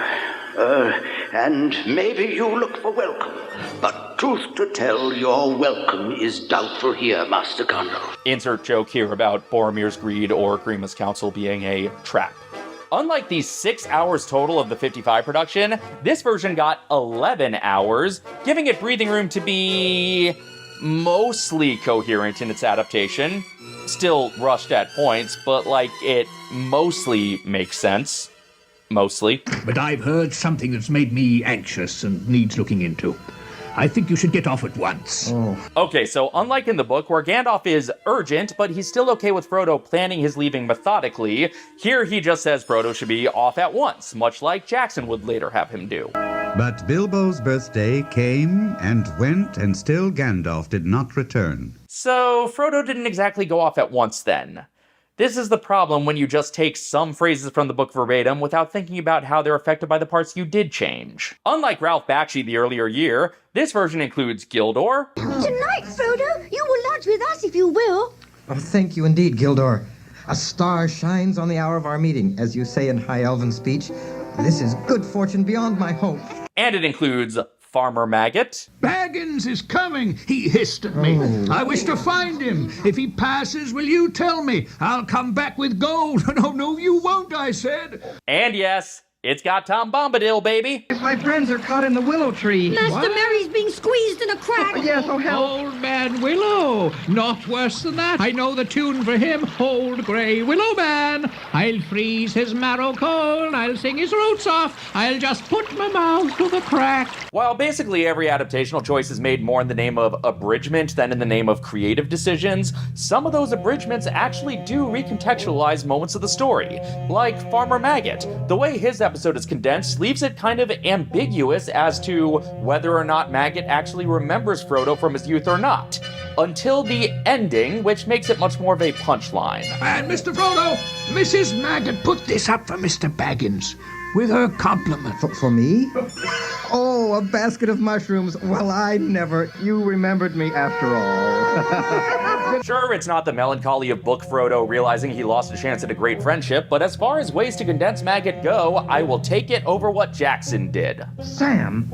and maybe you look for welcome, but truth to tell, your welcome is doubtful here, Master Gandalf. Insert joke here about Boromir's greed or Grima's council being a trap. Unlike the 6 hours total of the 55 production, this version got 11 hours, giving it breathing room to be mostly coherent in its adaptation. Still rushed at points, but like it mostly makes sense. Mostly. But I've heard something that's made me anxious and needs looking into. I think you should get off at once. Okay, so unlike in the book, where Gandalf is urgent, but he's still okay with Frodo planning his leaving methodically, here he just says Frodo should be off at once, much like Jackson would later have him do. But Bilbo's birthday came and went, and still Gandalf did not return. So Frodo didn't exactly go off at once then. This is the problem when you just take some phrases from the book verbatim without thinking about how they're affected by the parts you did change. Unlike Ralph Bakshi the earlier year, this version includes Gildor. Tonight, Frodo, you will lodge with us if you will. Oh, thank you indeed, Gildor. A star shines on the hour of our meeting, as you say in High Elven speech. This is good fortune beyond my hope. And it includes Farmer Maggot. Baggins is coming, he hissed at me. I wish to find him. If he passes, will you tell me? I'll come back with gold. No, you won't, I said. And yes, it's got Tom Bombadil, baby. My friends are caught in the willow tree. Master Mary's being squeezed in a crack. Yes, oh hell. Old Man Willow. Not worse than that. I know the tune for him. Old Grey Willow Man. I'll freeze his marrow cold. I'll sing his roots off. I'll just put my mouth to the crack. While basically every adaptational choice is made more in the name of abridgment than in the name of creative decisions, some of those abridgments actually do recontextualize moments of the story. Like Farmer Maggot. The way his episode is condensed leaves it kind of ambiguous as to whether or not Maggot actually remembers Frodo from his youth or not. Until the ending, which makes it much more of a punchline. And Mr. Frodo, Mrs. Maggot put this up for Mr. Baggins with her compliment. For me? Oh, a basket of mushrooms. Well, I never. You remembered me after all. Sure, it's not the melancholy of Book Frodo realizing he lost a chance at a great friendship, but as far as ways to condense Maggot go, I will take it over what Jackson did. Sam,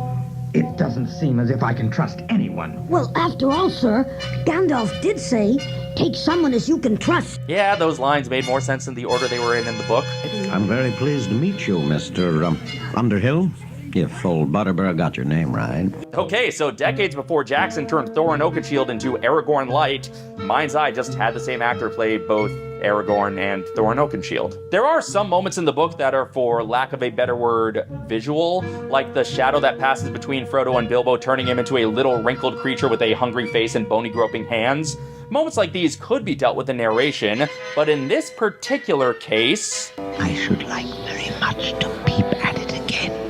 it doesn't seem as if I can trust anyone. Well, after all, sir, Gandalf did say, take someone as you can trust. Yeah, those lines made more sense in the order they were in the book. I'm very pleased to meet you, Mr. Underhill. If old Butterbur got your name right. Okay, so decades before Jackson turned Thorin Oakenshield into Aragorn Light, Mind's Eye just had the same actor play both Aragorn and Thorin Oakenshield. There are some moments in the book that are, for lack of a better word, visual, like the shadow that passes between Frodo and Bilbo, turning him into a little wrinkled creature with a hungry face and bony groping hands. Moments like these could be dealt with in narration, but in this particular case... I should like very much to peep at it again.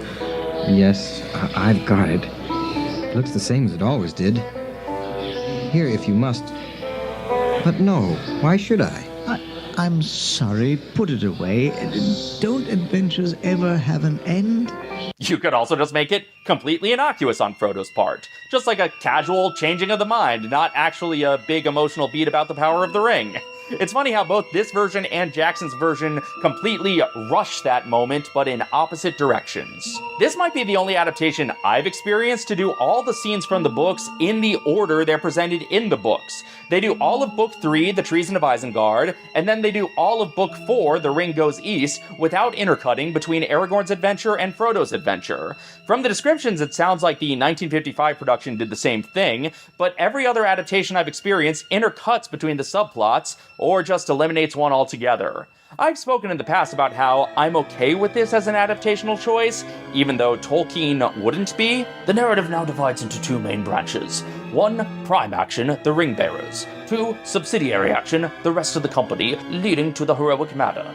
Yes, I've got it. Looks the same as it always did. Here, if you must. But no, why should I? I'm sorry, put it away. Don't adventures ever have an end? You could also just make it completely innocuous on Frodo's part. Just like a casual changing of the mind, not actually a big emotional beat about the power of the ring. It's funny how both this version and Jackson's version completely rush that moment, but in opposite directions. This might be the only adaptation I've experienced to do all the scenes from the books in the order they're presented in the books. They do all of Book 3, The Treason of Isengard, and then they do all of Book 4, The Ring Goes East, without intercutting between Aragorn's adventure and Frodo's adventure. From the descriptions, it sounds like the 1955 production did the same thing, but every other adaptation I've experienced intercuts between the subplots, or just eliminates one altogether. I've spoken in the past about how I'm okay with this as an adaptational choice, even though Tolkien wouldn't be. The narrative now divides into two main branches. 1. Prime action, the ring bearers. 2. Subsidiary action, the rest of the company, leading to the heroic matter.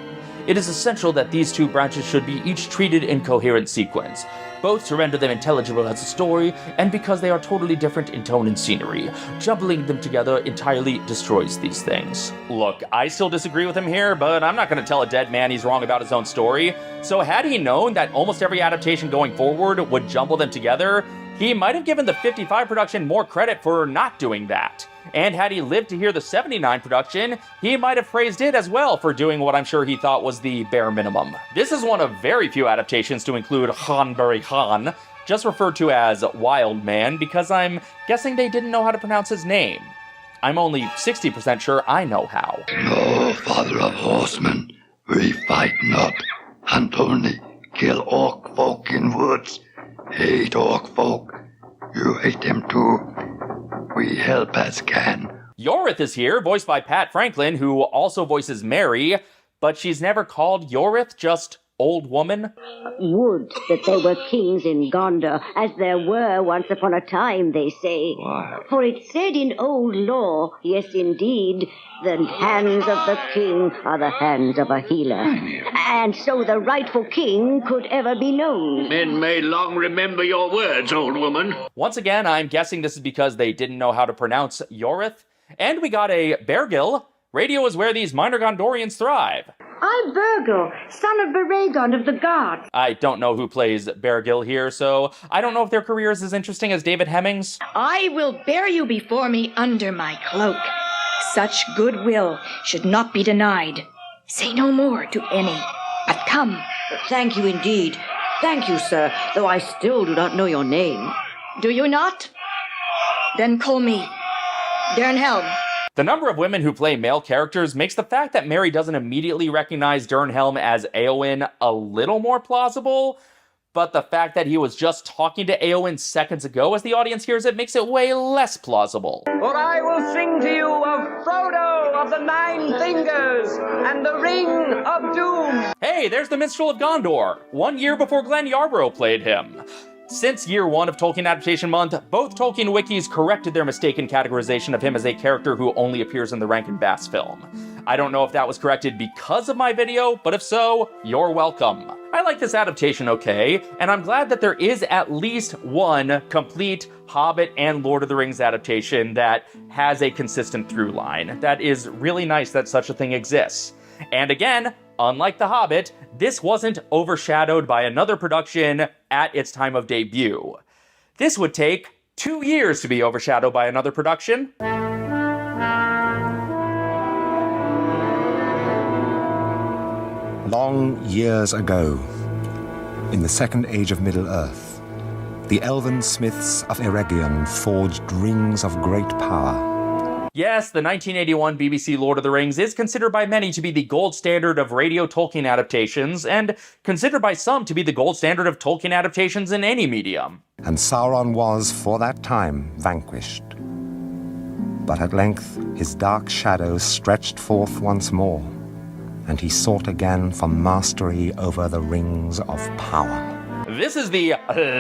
It is essential that these two branches should be each treated in coherent sequence, both to render them intelligible as a story, and because they are totally different in tone and scenery. Jumbling them together entirely destroys these things. Look, I still disagree with him here, but I'm not going to tell a dead man he's wrong about his own story. So had he known that almost every adaptation going forward would jumble them together, he might have given the 55 production more credit for not doing that. And had he lived to hear the 79 production, he might have praised it as well for doing what I'm sure he thought was the bare minimum. This is one of very few adaptations to include Hanbury Han, just referred to as Wild Man, because I'm guessing they didn't know how to pronounce his name. I'm only 60% sure I know how. No, father of horsemen, we fight not, and only kill orc folk in woods. Hate orc folk. You hate them too. We help as can. Yorith is here, voiced by Pat Franklin, who also voices Mary, but she's never called Yorith, just old woman. Would that they were kings in Gondor, as there were once upon a time, they say. Why? For it said in old law, yes indeed, the hands of the king are the hands of a healer. And so the rightful king could ever be known. Men may long remember your words, old woman. Once again, I'm guessing this is because they didn't know how to pronounce Yorith. And we got a Beargill. Radio is where these minor Gondorians thrive. I'm Virgil, son of Baragon of the gods. I don't know who plays Beargill here, so I don't know if their career is as interesting as David Hemmings. I will bear you before me under my cloak. Such goodwill should not be denied. Say no more to any, but come. Thank you indeed. Thank you, sir, though I still do not know your name. Do you not? Then call me Dernhelm. The number of women who play male characters makes the fact that Mary doesn't immediately recognize Dernhelm as Éowyn a little more plausible, but the fact that he was just talking to Éowyn seconds ago as the audience hears it makes it way less plausible. For I will sing to you of Frodo of the Nine Fingers and the Ring of Doom. Hey, there's the Minstrel of Gondor, 1 year before Glenn Yarbrough played him. Since year one of Tolkien Adaptation Month, both Tolkien wikis corrected their mistaken categorization of him as a character who only appears in the Rankin Bass film. I don't know if that was corrected because of my video, but if so, you're welcome. I like this adaptation okay, and I'm glad that there is at least one complete Hobbit and Lord of the Rings adaptation that has a consistent through line. That is really nice that such a thing exists. And again, unlike The Hobbit, this wasn't overshadowed by another production at its time of debut. This would take 2 years to be overshadowed by another production. Long years ago, in the Second Age of Middle-earth, the elven smiths of Eregion forged rings of great power. Yes, the 1981 BBC Lord of the Rings is considered by many to be the gold standard of radio Tolkien adaptations, and considered by some to be the gold standard of Tolkien adaptations in any medium. And Sauron was, for that time, vanquished. But at length his dark shadows stretched forth once more, and he sought again for mastery over the rings of power. This is the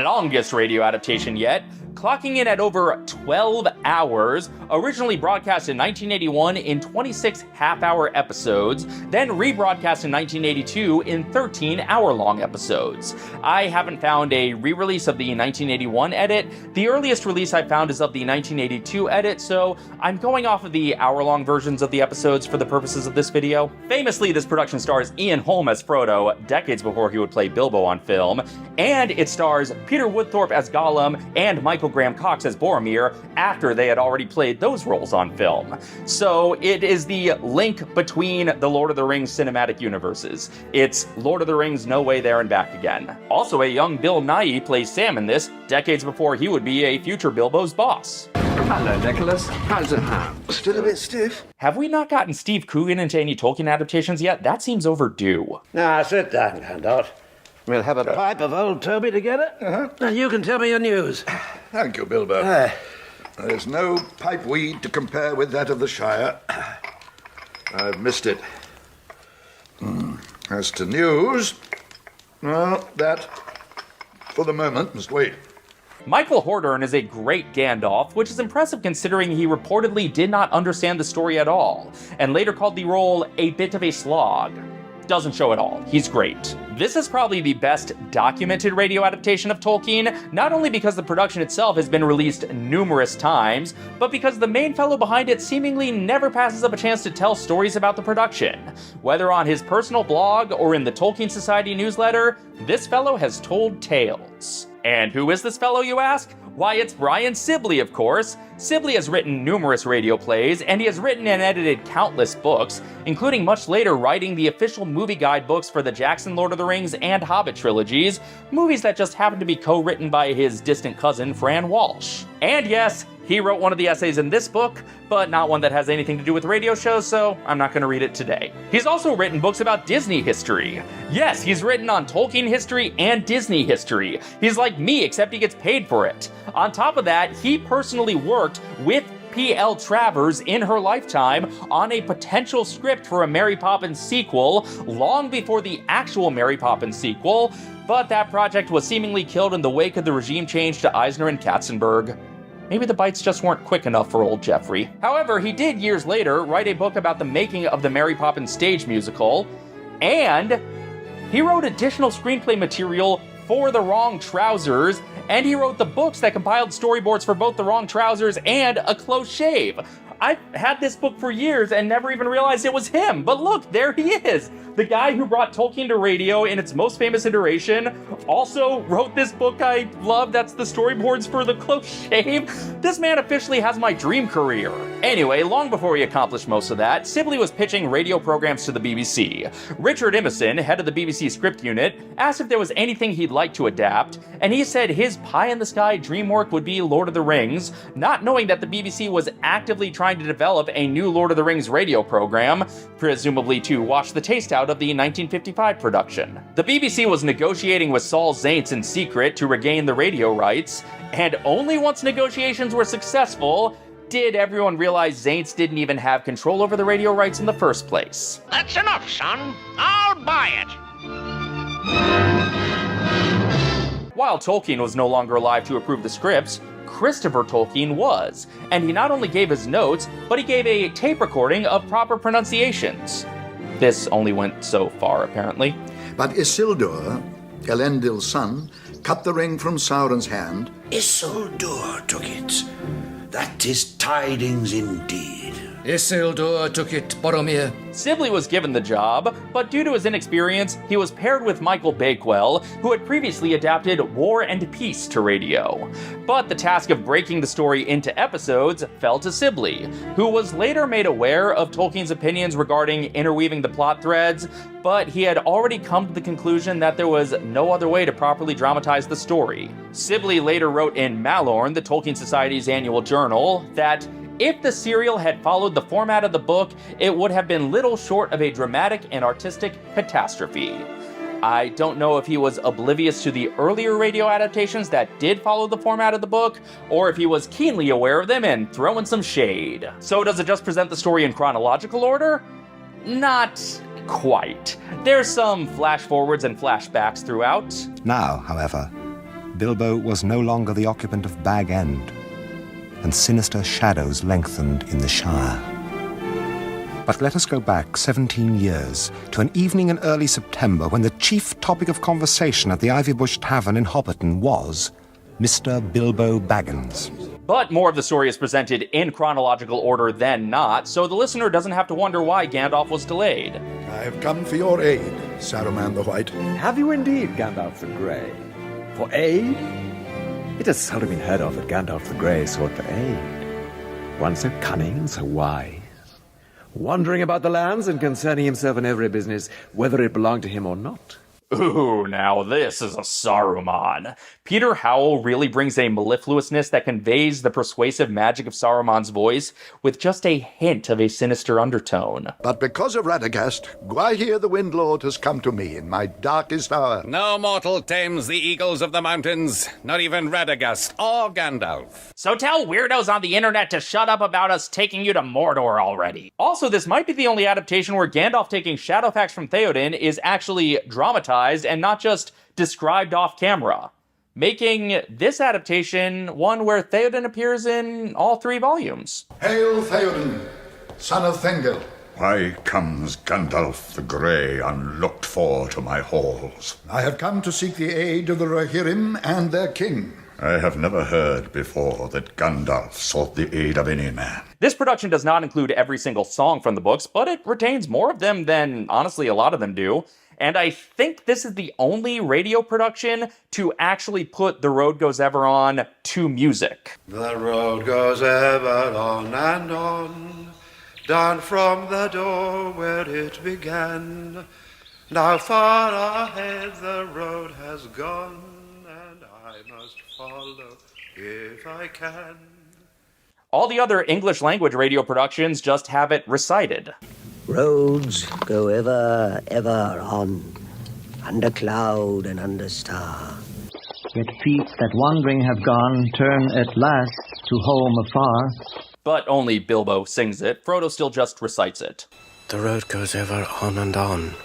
longest radio adaptation yet, clocking in at over 12 hours, originally broadcast in 1981 in 26 half-hour episodes, then rebroadcast in 1982 in 13 hour-long episodes. I haven't found a re-release of the 1981 edit. The earliest release I found is of the 1982 edit, so I'm going off of the hour-long versions of the episodes for the purposes of this video. Famously, this production stars Ian Holm as Frodo, decades before he would play Bilbo on film, and it stars Peter Woodthorpe as Gollum and Michael Graham Cox as Boromir after they had already played those roles on film. So it is the link between the Lord of the Rings cinematic universes. It's Lord of the Rings No Way There and Back Again. Also, a young Bill Nighy plays Sam in this, decades before he would be a future Bilbo's boss. Hello, Nicholas. How's the ham? Still a bit stiff? Have we not gotten Steve Coogan into any Tolkien adaptations yet? That seems overdue. Now, sit down, Gandalf. We'll have a pipe of old Toby together, and you can tell me your news. Thank you, Bilbo. There's no pipeweed to compare with that of the Shire. I've missed it. As to news, well, that, for the moment, must wait. Michael Hordern is a great Gandalf, which is impressive considering he reportedly did not understand the story at all, and later called the role a bit of a slog. Doesn't show at all. He's great. This is probably the best documented radio adaptation of Tolkien, not only because the production itself has been released numerous times, but because the main fellow behind it seemingly never passes up a chance to tell stories about the production. Whether on his personal blog or in the Tolkien Society newsletter, this fellow has told tales. And who is this fellow, you ask? Why, it's Brian Sibley, of course. Sibley has written numerous radio plays, and he has written and edited countless books, including much later writing the official movie guidebooks for the Jackson Lord of the Rings and Hobbit trilogies, movies that just happen to be co-written by his distant cousin, Fran Walsh. And yes, he wrote one of the essays in this book, but not one that has anything to do with radio shows, so I'm not going to read it today. He's also written books about Disney history. Yes, he's written on Tolkien history and Disney history. He's like me, except he gets paid for it. On top of that, he personally worked with P.L. Travers in her lifetime on a potential script for a Mary Poppins sequel long before the actual Mary Poppins sequel, but that project was seemingly killed in the wake of the regime change to Eisner and Katzenberg. Maybe the bites just weren't quick enough for old Jeffrey. However, he did years later write a book about the making of the Mary Poppins stage musical, and he wrote additional screenplay material for The Wrong Trousers, and he wrote the books that compiled storyboards for both The Wrong Trousers and A Close Shave. I've had this book for years and never even realized it was him, but look, there he is! The guy who brought Tolkien to radio in its most famous iteration also wrote this book I love that's the storyboards for The Close Shave. This man officially has my dream career. Anyway, long before he accomplished most of that, Sibley was pitching radio programs to the BBC. Richard Imison, head of the BBC script unit, asked if there was anything he'd like to adapt, and he said his pie-in-the-sky dream work would be Lord of the Rings, not knowing that the BBC was actively trying to develop a new Lord of the Rings radio program, presumably to wash the taste out of the 1955 production. The BBC was negotiating with Saul Zaentz in secret to regain the radio rights, and only once negotiations were successful did everyone realize Zaentz didn't even have control over the radio rights in the first place. That's enough, son. I'll buy it. While Tolkien was no longer alive to approve the scripts, Christopher Tolkien was, and he not only gave his notes, but he gave a tape recording of proper pronunciations. This only went so far, apparently. But Isildur, Elendil's son, cut the ring from Sauron's hand. Isildur took it. That is tidings indeed. Isildur took it, Boromir. Sibley was given the job, but due to his inexperience, he was paired with Michael Bakewell, who had previously adapted War and Peace to radio. But the task of breaking the story into episodes fell to Sibley, who was later made aware of Tolkien's opinions regarding interweaving the plot threads, but he had already come to the conclusion that there was no other way to properly dramatize the story. Sibley later wrote in Malorn, the Tolkien Society's annual journal, that if the serial had followed the format of the book, it would have been little short of a dramatic and artistic catastrophe. I don't know if he was oblivious to the earlier radio adaptations that did follow the format of the book, or if he was keenly aware of them and throwing some shade. So does it just present the story in chronological order? Not quite. There's some flash forwards and flashbacks throughout. Now, however, Bilbo was no longer the occupant of Bag End, and sinister shadows lengthened in the Shire. But let us go back 17 years to an evening in early September when the chief topic of conversation at the Ivybush Tavern in Hobbiton was Mr. Bilbo Baggins. But more of the story is presented in chronological order than not, so the listener doesn't have to wonder why Gandalf was delayed. I have come for your aid, Saruman the White. Have you indeed, Gandalf the Grey? For aid? It has seldom been heard of that Gandalf the Grey sought for aid. One so cunning and so wise, wandering about the lands and concerning himself in every business, whether it belonged to him or not. Ooh, now this is a Saruman. Peter Howell really brings a mellifluousness that conveys the persuasive magic of Saruman's voice with just a hint of a sinister undertone. But because of Radagast, Gwaihir the Windlord has come to me in my darkest hour. No mortal tames the eagles of the mountains, not even Radagast or Gandalf. So tell weirdos on the internet to shut up about us taking you to Mordor already. Also, this might be the only adaptation where Gandalf taking Shadowfax from Theoden is actually dramatized and not just described off camera, making this adaptation one where Theoden appears in all 3 volumes. Hail Theoden, son of Thengel. Why comes Gandalf the Grey unlooked for to my halls? I have come to seek the aid of the Rohirrim and their king. I have never heard before that Gandalf sought the aid of any man. This production does not include every single song from the books, but it retains more of them than, honestly, a lot of them do. And I think this is the only radio production to actually put The Road Goes Ever On to music. The road goes ever on and on, down from the door where it began. Now far ahead the road has gone, and I must follow if I can. All the other English language radio productions just have it recited. Roads go ever, ever on, under cloud and under star. Yet feet that wandering have gone turn at last to home afar. But only Bilbo sings it. Frodo still just recites it. The road goes ever on and on,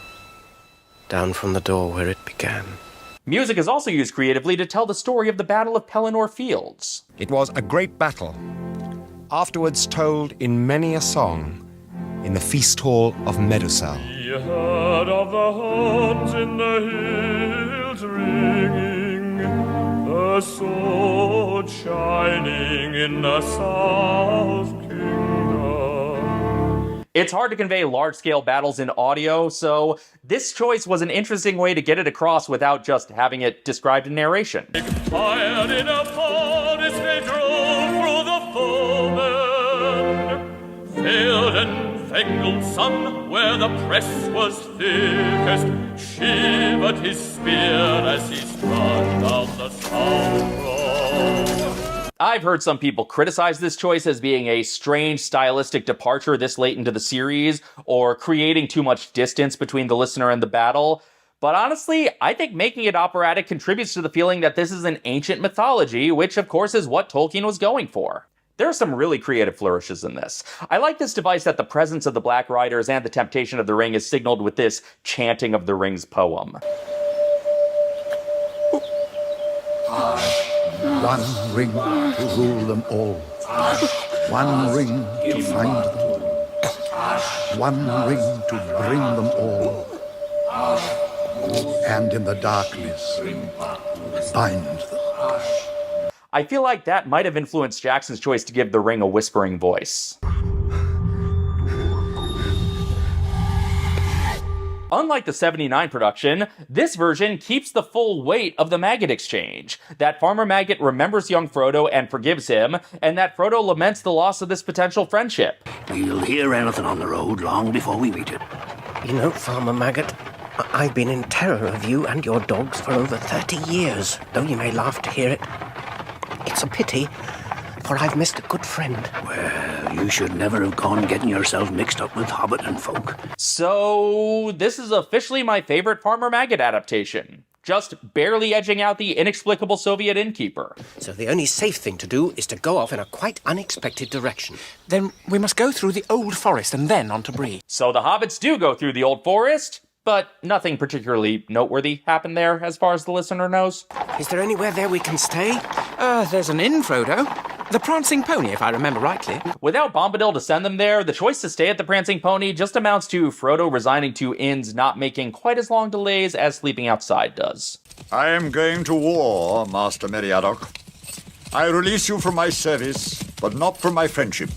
down from the door where it began. Music is also used creatively to tell the story of the Battle of Pelennor Fields. It was a great battle, afterwards told in many a song, in the feast hall of Medusel. He heard of the horns in the hills ringing, the sword shining in the South Kingdom. It's hard to convey large-scale battles in audio, so this choice was an interesting way to get it across without just having it described in narration. Fired in a forest, they drove through the foemen, Theoden Fengel's son, where the press was thickest, shivered his spear as he struck down the South Road. I've heard some people criticize this choice as being a strange stylistic departure this late into the series, or creating too much distance between the listener and the battle. But honestly, I think making it operatic contributes to the feeling that this is an ancient mythology, which of course is what Tolkien was going for. There are some really creative flourishes in this. I like this device that the presence of the Black Riders and the temptation of the ring is signaled with this chanting of the Ring's poem. One ring to rule them all. One ring to find them. One ring to bring them all. And in the darkness, bind them. I feel like that might have influenced Jackson's choice to give the ring a whispering voice. Unlike the 79 production, this version keeps the full weight of the Maggot exchange, that Farmer Maggot remembers young Frodo and forgives him, and that Frodo laments the loss of this potential friendship. We'll hear anything on the road long before we meet it. You know, Farmer Maggot, I've been in terror of you and your dogs for over 30 years, though you may laugh to hear it. It's a pity, for I've missed a good friend. Well, you should never have gone getting yourself mixed up with Hobbiton folk. So, this is officially my favorite Farmer Maggot adaptation. Just barely edging out the inexplicable Soviet innkeeper. So the only safe thing to do is to go off in a quite unexpected direction. Then we must go through the Old Forest and then on to Bree. So the hobbits do go through the Old Forest, but nothing particularly noteworthy happened there, as far as the listener knows. Is there anywhere there we can stay? There's an inn, Frodo. The Prancing Pony, if I remember rightly. Without Bombadil to send them there, the choice to stay at the Prancing Pony just amounts to Frodo resigning to inns not making quite as long delays as sleeping outside does. I am going to war, Master Meriadoc. I release you from my service, but not from my friendship.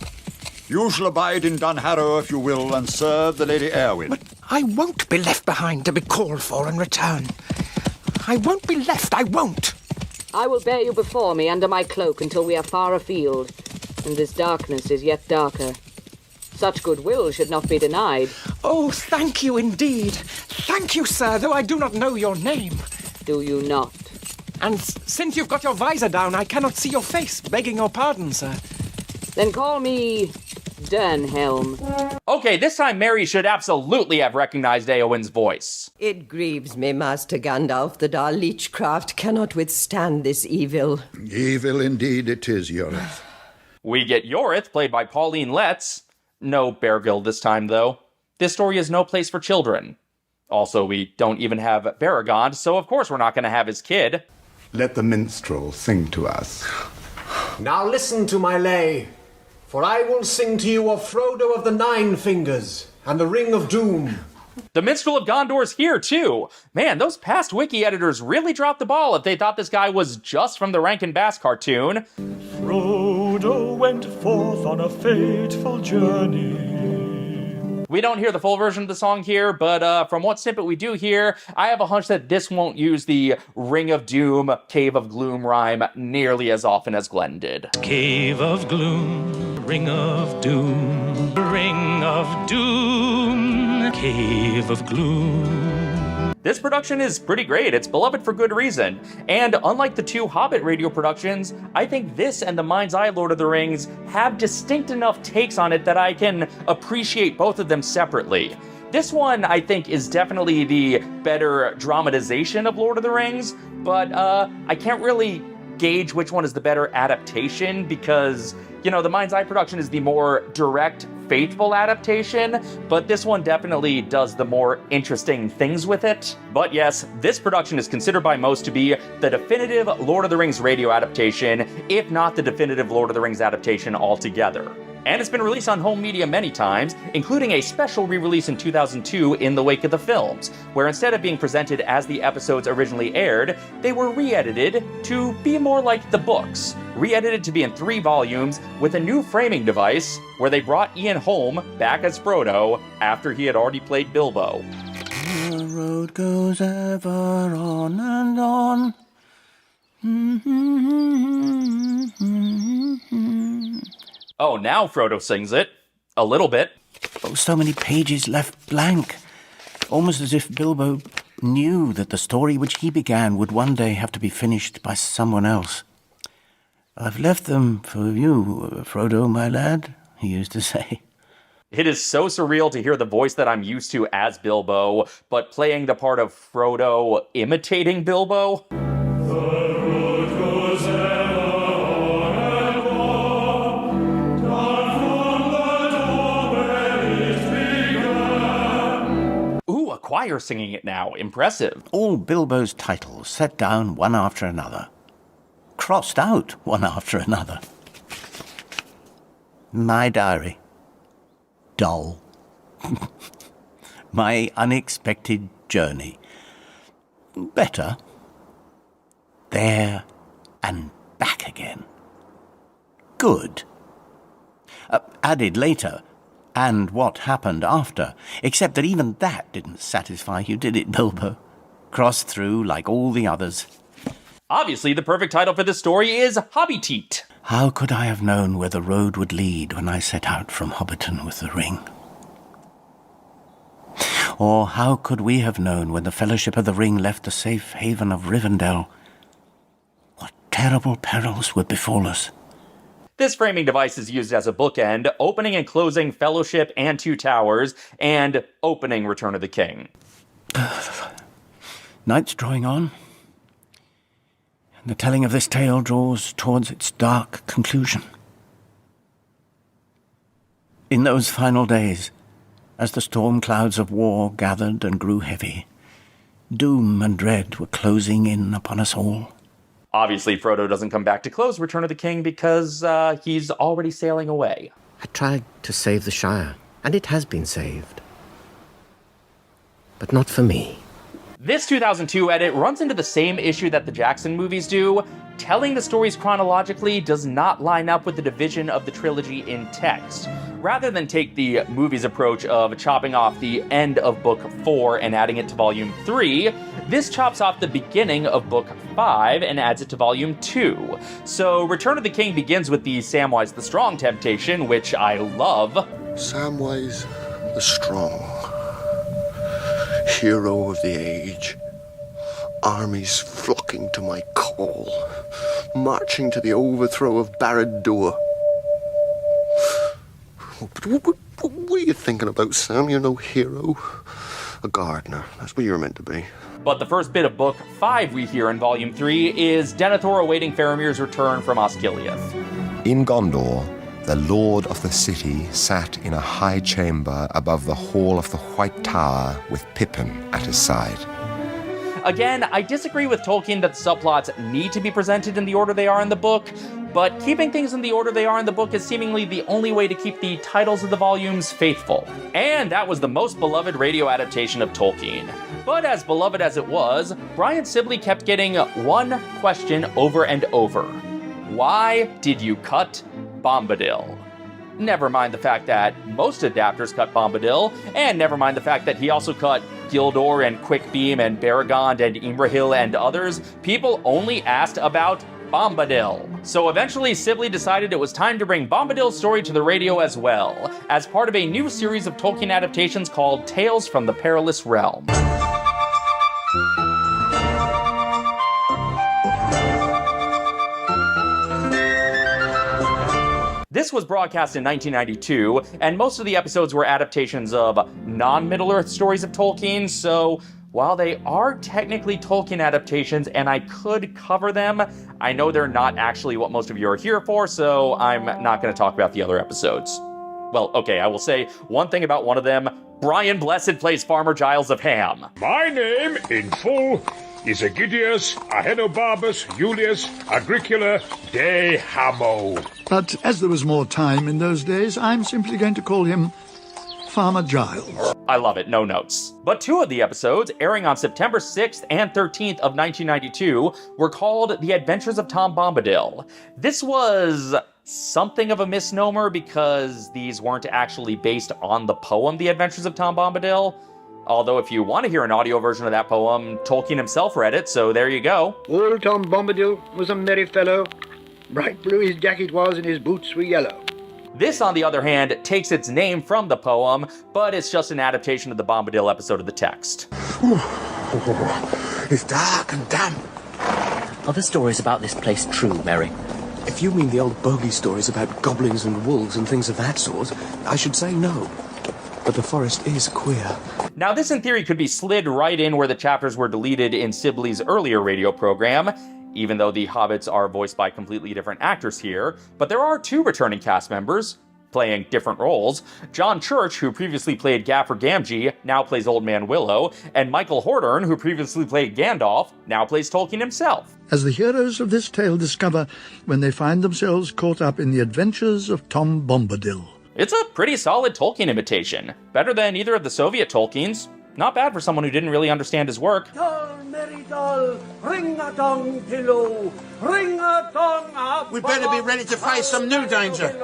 You shall abide in Dunharrow, if you will, and serve the Lady Eowyn. But I won't be left behind to be called for and return. I won't be left, I won't. I will bear you before me under my cloak until we are far afield, and this darkness is yet darker. Such goodwill should not be denied. Oh, thank you indeed. Thank you, sir, though I do not know your name. Do you not? And since you've got your visor down, I cannot see your face, begging your pardon, sir. Then call me Dernhelm. Okay, this time Mary should absolutely have recognized Eowyn's voice. It grieves me, Master Gandalf, that our leechcraft cannot withstand this evil. Evil indeed it is, Yorith. We get Yorith, played by Pauline Letts. No Beargill this time, though. This story is no place for children. Also, we don't even have Baragond, so of course we're not going to have his kid. Let the minstrel sing to us. Now listen to my lay, for I will sing to you of Frodo of the Nine Fingers and the Ring of Doom. The Minstrel of Gondor's here, too. Man, those past wiki editors really dropped the ball if they thought this guy was just from the Rankin Bass cartoon. Frodo went forth on a fateful journey. We don't hear the full version of the song here, but from what snippet we do hear, I have a hunch that this won't use the Ring of Doom, Cave of Gloom rhyme nearly as often as Glenn did. Cave of Gloom, Ring of Doom, Ring of Doom, Cave of Gloom. This production is pretty great. It's beloved for good reason. And unlike the two Hobbit radio productions, I think this and the Mind's Eye Lord of the Rings have distinct enough takes on it that I can appreciate both of them separately. This one, I think, is definitely the better dramatization of Lord of the Rings, but I can't really gauge which one is the better adaptation because, you know, the Mind's Eye production is the more direct, faithful adaptation, but this one definitely does the more interesting things with it. But yes, this production is considered by most to be the definitive Lord of the Rings radio adaptation, if not the definitive Lord of the Rings adaptation altogether. And it's been released on home media many times, including a special re-release in 2002 in the wake of the films, where instead of being presented as the episodes originally aired, they were re-edited to be more like the books. Re-edited to be in 3 volumes with a new framing device, where they brought Ian Holm back as Frodo after he had already played Bilbo. The road goes ever on and on. Oh, now Frodo sings it. A little bit. Oh, so many pages left blank. Almost as if Bilbo knew that the story which he began would one day have to be finished by someone else. I've left them for you, Frodo, my lad, he used to say. It is so surreal to hear the voice that I'm used to as Bilbo, but playing the part of Frodo imitating Bilbo. Ooh, a choir singing it now. Impressive. All Bilbo's titles set down one after another. Crossed out one after another. My diary. Dull. My unexpected journey. Better. There and back again. Good. Added later, and what happened after, except that even that didn't satisfy you, did it, Bilbo? Crossed through like all the others. Obviously, the perfect title for this story is Hobbiton. How could I have known where the road would lead when I set out from Hobbiton with the ring? Or how could we have known when the Fellowship of the Ring left the safe haven of Rivendell what terrible perils would befall us? This framing device is used as a bookend, opening and closing Fellowship and Two Towers, and opening Return of the King. Night's drawing on. The telling of this tale draws towards its dark conclusion. In those final days, as the storm clouds of war gathered and grew heavy, doom and dread were closing in upon us all. Obviously, Frodo doesn't come back to close Return of the King because he's already sailing away. I tried to save the Shire, and it has been saved. But not for me. This 2002 edit runs into the same issue that the Jackson movies do. Telling the stories chronologically does not line up with the division of the trilogy in text. Rather than take the movie's approach of chopping off the end of Book 4 and adding it to Volume 3, This chops off the beginning of Book 5 and adds it to Volume 2. So Return of the King begins with the Samwise the Strong temptation, which I love. Samwise the Strong, hero of the age, armies flocking to my call, marching to the overthrow of Barad-dûr. But what are you thinking about, Sam? You're no hero. A gardener. That's what you were meant to be. But the first bit of Book 5 we hear in Volume 3 is Denethor awaiting Faramir's return from Osgiliath. In Gondor, the Lord of the City sat in a high chamber above the Hall of the White Tower with Pippin at his side. Again, I disagree with Tolkien that the subplots need to be presented in the order they are in the book, but keeping things in the order they are in the book is seemingly the only way to keep the titles of the volumes faithful. And that was the most beloved radio adaptation of Tolkien. But as beloved as it was, Brian Sibley kept getting one question over and over. Why did you cut Bombadil? Never mind the fact that most adapters cut Bombadil, and never mind the fact that he also cut Gildor and Quickbeam and Baragond and Imrahil and others. People only asked about Bombadil. So eventually Sibley decided it was time to bring Bombadil's story to the radio as well, as part of a new series of Tolkien adaptations called Tales from the Perilous Realm. This was broadcast in 1992, and most of the episodes were adaptations of non-Middle-earth stories of Tolkien, so while they are technically Tolkien adaptations and I could cover them, I know they're not actually what most of you are here for, so I'm not going to talk about the other episodes. Well, okay, I will say one thing about one of them. Brian Blessed plays Farmer Giles of Ham. My name, in full, is Aegidius Ahenobarbus Julius Agricola de Hamo. But as there was more time in those days, I'm simply going to call him Farmer Giles. I love it, no notes. But two of the episodes, airing on September 6th and 13th of 1992, were called The Adventures of Tom Bombadil. This was something of a misnomer because these weren't actually based on the poem The Adventures of Tom Bombadil. Although if you want to hear an audio version of that poem, Tolkien himself read it, so there you go. Old Tom Bombadil was a merry fellow. Bright blue his jacket was and his boots were yellow. This, on the other hand, takes its name from the poem, but it's just an adaptation of the Bombadil episode of the text. It's dark and damp. Are the stories about this place true, Merry? If you mean the old bogey stories about goblins and wolves and things of that sort, I should say no. But the forest is queer. Now, this in theory could be slid right in where the chapters were deleted in Sibley's earlier radio program, even though the hobbits are voiced by completely different actors here. But there are two returning cast members, playing different roles. John Church, who previously played Gaffer Gamgee, now plays Old Man Willow, and Michael Hordern, who previously played Gandalf, now plays Tolkien himself. As the heroes of this tale discover when they find themselves caught up in the adventures of Tom Bombadil. It's a pretty solid Tolkien imitation. Better than either of the Soviet Tolkiens. Not bad for someone who didn't really understand his work. Ring a dong pillow, ring a dong up. We better be ready to face some new danger.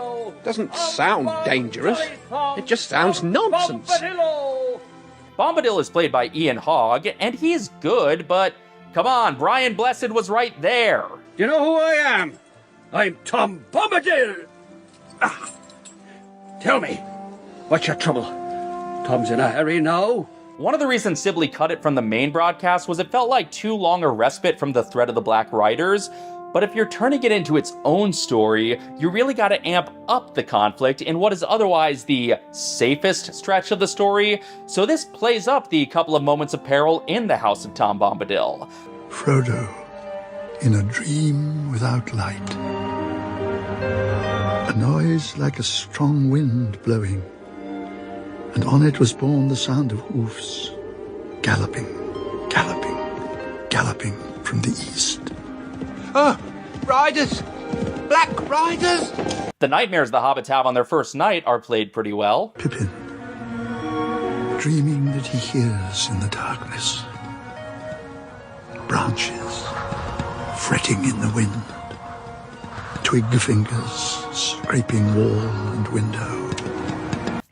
Doesn't sound dangerous. It just sounds nonsense. Bombadil is played by Ian Hogg, and he's good, but come on, Brian Blessed was right there. Do you know who I am? I'm Tom Bombadil. Tell me, what's your trouble? Tom's in a hurry now. One of the reasons Sibley cut it from the main broadcast was it felt like too long a respite from the thread of the Black Riders, but if you're turning it into its own story, you really gotta amp up the conflict in what is otherwise the safest stretch of the story, so this plays up the couple of moments of peril in the House of Tom Bombadil. Frodo, in a dream without light. A noise like a strong wind blowing, and on it was borne the sound of hoofs, galloping, galloping, galloping from the east. Oh, riders! Black riders! The nightmares the hobbits have on their first night are played pretty well. Pippin, dreaming that he hears in the darkness. Branches, fretting in the wind. Twig fingers, scraping wall and window.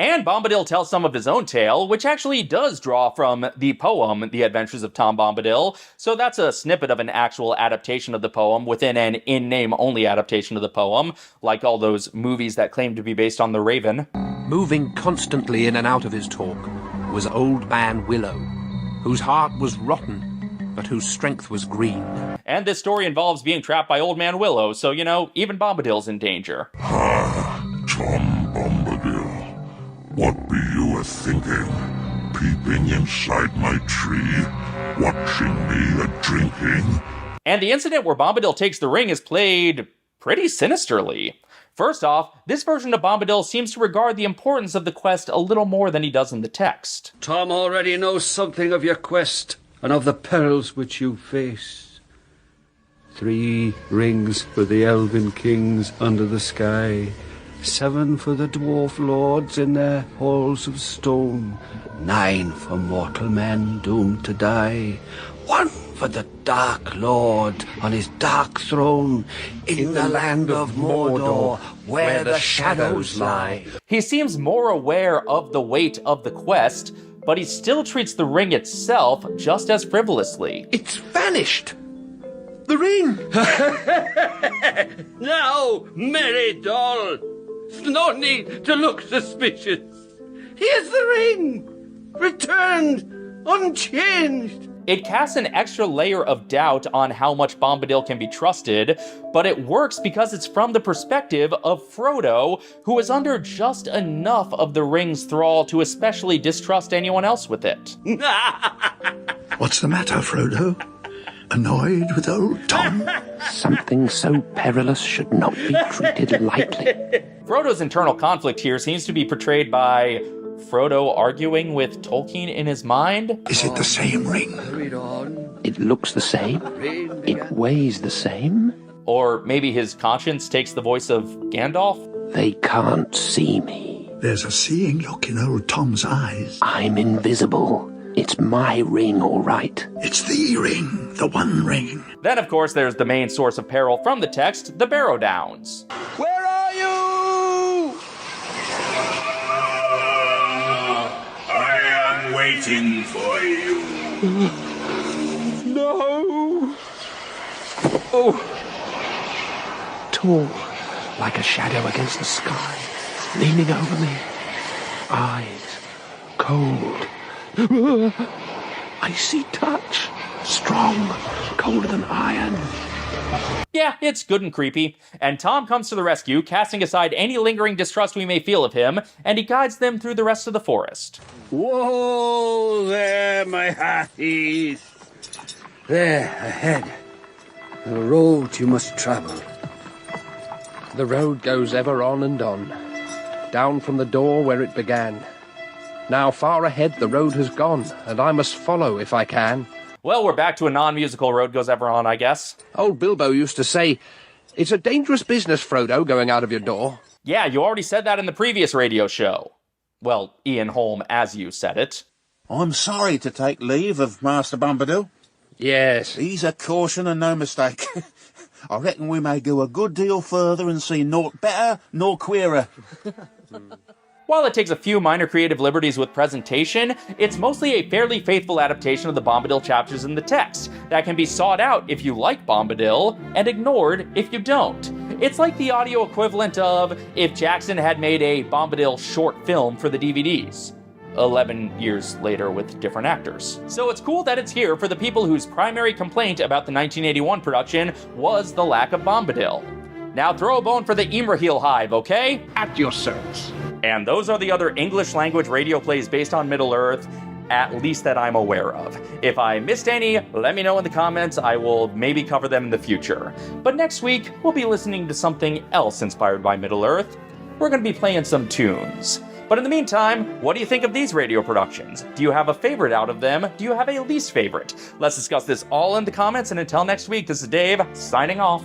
And Bombadil tells some of his own tale, which actually does draw from the poem The Adventures of Tom Bombadil, so that's a snippet of an actual adaptation of the poem within an in-name only adaptation of the poem, like all those movies that claim to be based on The Raven. Moving constantly in and out of his talk was Old Man Willow, whose heart was rotten, but whose strength was green. And this story involves being trapped by Old Man Willow, so, even Bombadil's in danger. Tom Bombadil, what be you a-thinking? Peeping inside my tree, watching me a-drinking? And the incident where Bombadil takes the ring is played pretty sinisterly. First off, this version of Bombadil seems to regard the importance of the quest a little more than he does in the text. Tom already knows something of your quest and of the perils which you face. 3 rings for the elven kings under the sky, 7 for the dwarf lords in their halls of stone, 9 for mortal men doomed to die, 1 for the Dark Lord on his dark throne in the land of Mordor, where the shadows lie. He seems more aware of the weight of the quest, but he still treats the ring itself just as frivolously. It's vanished! The ring! Now, merry doll! No need to look suspicious. Here's the ring! Returned, unchanged. It casts an extra layer of doubt on how much Bombadil can be trusted, but it works because it's from the perspective of Frodo, who is under just enough of the ring's thrall to especially distrust anyone else with it. What's the matter, Frodo? Annoyed with old Tom? Something so perilous should not be treated lightly. Frodo's internal conflict here seems to be portrayed by Frodo arguing with Tolkien in his mind. Is it the same ring? It looks the same. It weighs the same. Or maybe his conscience takes the voice of Gandalf? They can't see me. There's a seeing look in old Tom's eyes. I'm invisible. It's my ring, all right. It's the ring, the one ring. Then, of course, there's the main source of peril from the text, the Barrow Downs. Where are you? I am waiting for you. No. Oh. Tall, like a shadow against the sky, leaning over me. Eyes, cold. Icy touch, strong, colder than iron. Yeah, it's good and creepy. And Tom comes to the rescue, casting aside any lingering distrust we may feel of him, and he guides them through the rest of the forest. Whoa there, my hearties. There, ahead. The road you must travel. The road goes ever on and on, down from the door where it began. Now far ahead the road has gone, and I must follow if I can. Well, we're back to a non-musical road goes ever on, I guess. Old Bilbo used to say, "It's a dangerous business, Frodo, going out of your door." Yeah, you already said that in the previous radio show. Well, Ian Holm, as you said it. I'm sorry to take leave of Master Bombadil. Yes. He's a caution and no mistake. I reckon we may go a good deal further and see naught better nor queerer. While it takes a few minor creative liberties with presentation, it's mostly a fairly faithful adaptation of the Bombadil chapters in the text that can be sought out if you like Bombadil and ignored if you don't. It's like the audio equivalent of if Jackson had made a Bombadil short film for the DVDs. 11 years later with different actors. So it's cool that it's here for the people whose primary complaint about the 1981 production was the lack of Bombadil. Now throw a bone for the Imrahil Hive, okay? At your service. And those are the other English language radio plays based on Middle-earth, at least that I'm aware of. If I missed any, let me know in the comments. I will maybe cover them in the future. But next week, we'll be listening to something else inspired by Middle-earth. We're going to be playing some tunes. But in the meantime, what do you think of these radio productions? Do you have a favorite out of them? Do you have a least favorite? Let's discuss this all in the comments, and until next week, this is Dave, signing off.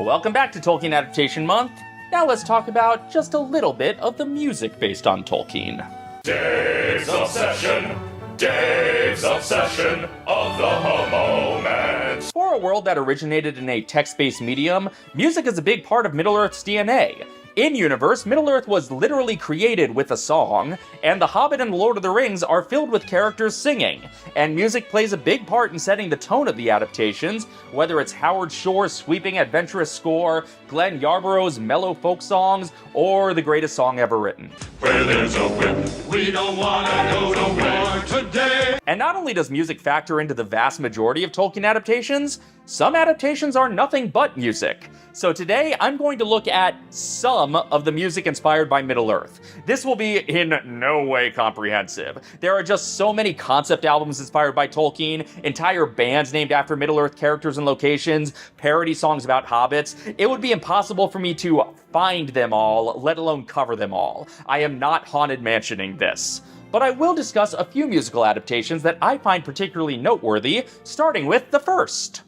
Welcome back to Tolkien Adaptation Month. Now let's talk about just a little bit of the music based on Tolkien. Dave's Obsession. Dave's Obsession of the moment. For a world that originated in a text-based medium, music is a big part of Middle-earth's DNA. In-universe, Middle-earth was literally created with a song, and The Hobbit and The Lord of the Rings are filled with characters singing, and music plays a big part in setting the tone of the adaptations, whether it's Howard Shore's sweeping adventurous score, Glenn Yarborough's mellow folk songs, or the greatest song ever written. Where there's a whip, we don't wanna go to war today. And not only does music factor into the vast majority of Tolkien adaptations, some adaptations are nothing but music. So today, I'm going to look at some of the music inspired by Middle-earth. This will be in no way comprehensive. There are just so many concept albums inspired by Tolkien, entire bands named after Middle-earth characters and locations, parody songs about hobbits. It would be impossible for me to find them all, let alone cover them all. I am not Haunted Mansioning this. But I will discuss a few musical adaptations that I find particularly noteworthy, starting with the first.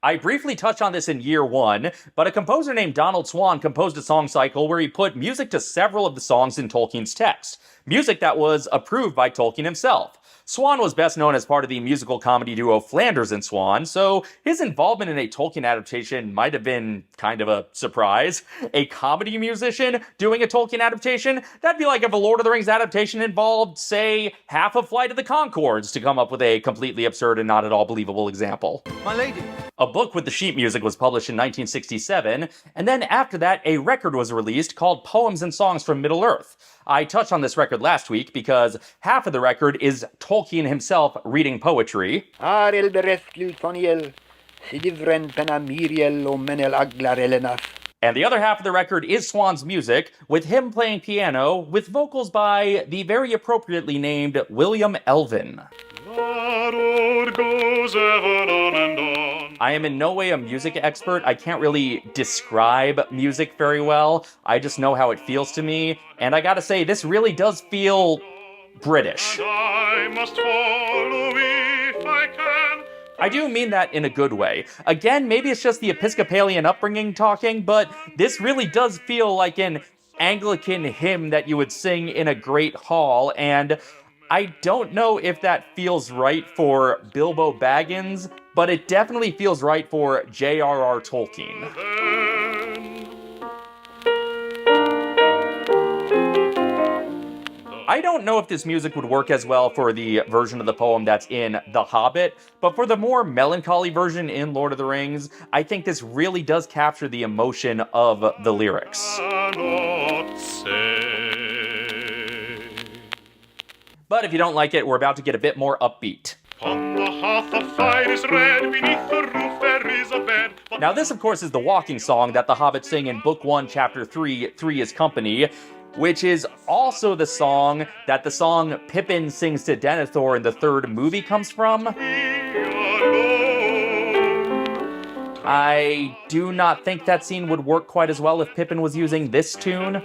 I briefly touched on this in year one, but a composer named Donald Swann composed a song cycle where he put music to several of the songs in Tolkien's text, music that was approved by Tolkien himself. Swann was best known as part of the musical comedy duo Flanders and Swann, so his involvement in a Tolkien adaptation might have been kind of a surprise. A comedy musician doing a Tolkien adaptation? That'd be like if a Lord of the Rings adaptation involved, say, half of Flight of the Conchords, to come up with a completely absurd and not at all believable example. My lady. A book with the sheet music was published in 1967, and then after that, a record was released called Poems and Songs from Middle-earth. I touched on this record last week because half of the record is Tolkien himself reading poetry. And the other half of the record is Swann's music, with him playing piano, with vocals by the very appropriately named William Elvin. I am in no way a music expert. I can't really describe music very well. I just know how it feels to me. And I gotta say, this really does feel British. I must follow if I can. I do mean that in a good way. Again, maybe it's just the Episcopalian upbringing talking, but this really does feel like an Anglican hymn that you would sing in a great hall, and I don't know if that feels right for Bilbo Baggins, but it definitely feels right for J.R.R. Tolkien. I don't know if this music would work as well for the version of the poem that's in The Hobbit, but for the more melancholy version in Lord of the Rings, I think this really does capture the emotion of the lyrics. But if you don't like it, we're about to get a bit more upbeat. On the hearth the fire is red, beneath the roof there is a bed. Now this, of course, is the walking song that the Hobbits sing in Book 1, Chapter 3, Three is Company, which is also the song that the song Pippin sings to Denethor in the third movie comes from. I do not think that scene would work quite as well if Pippin was using this tune.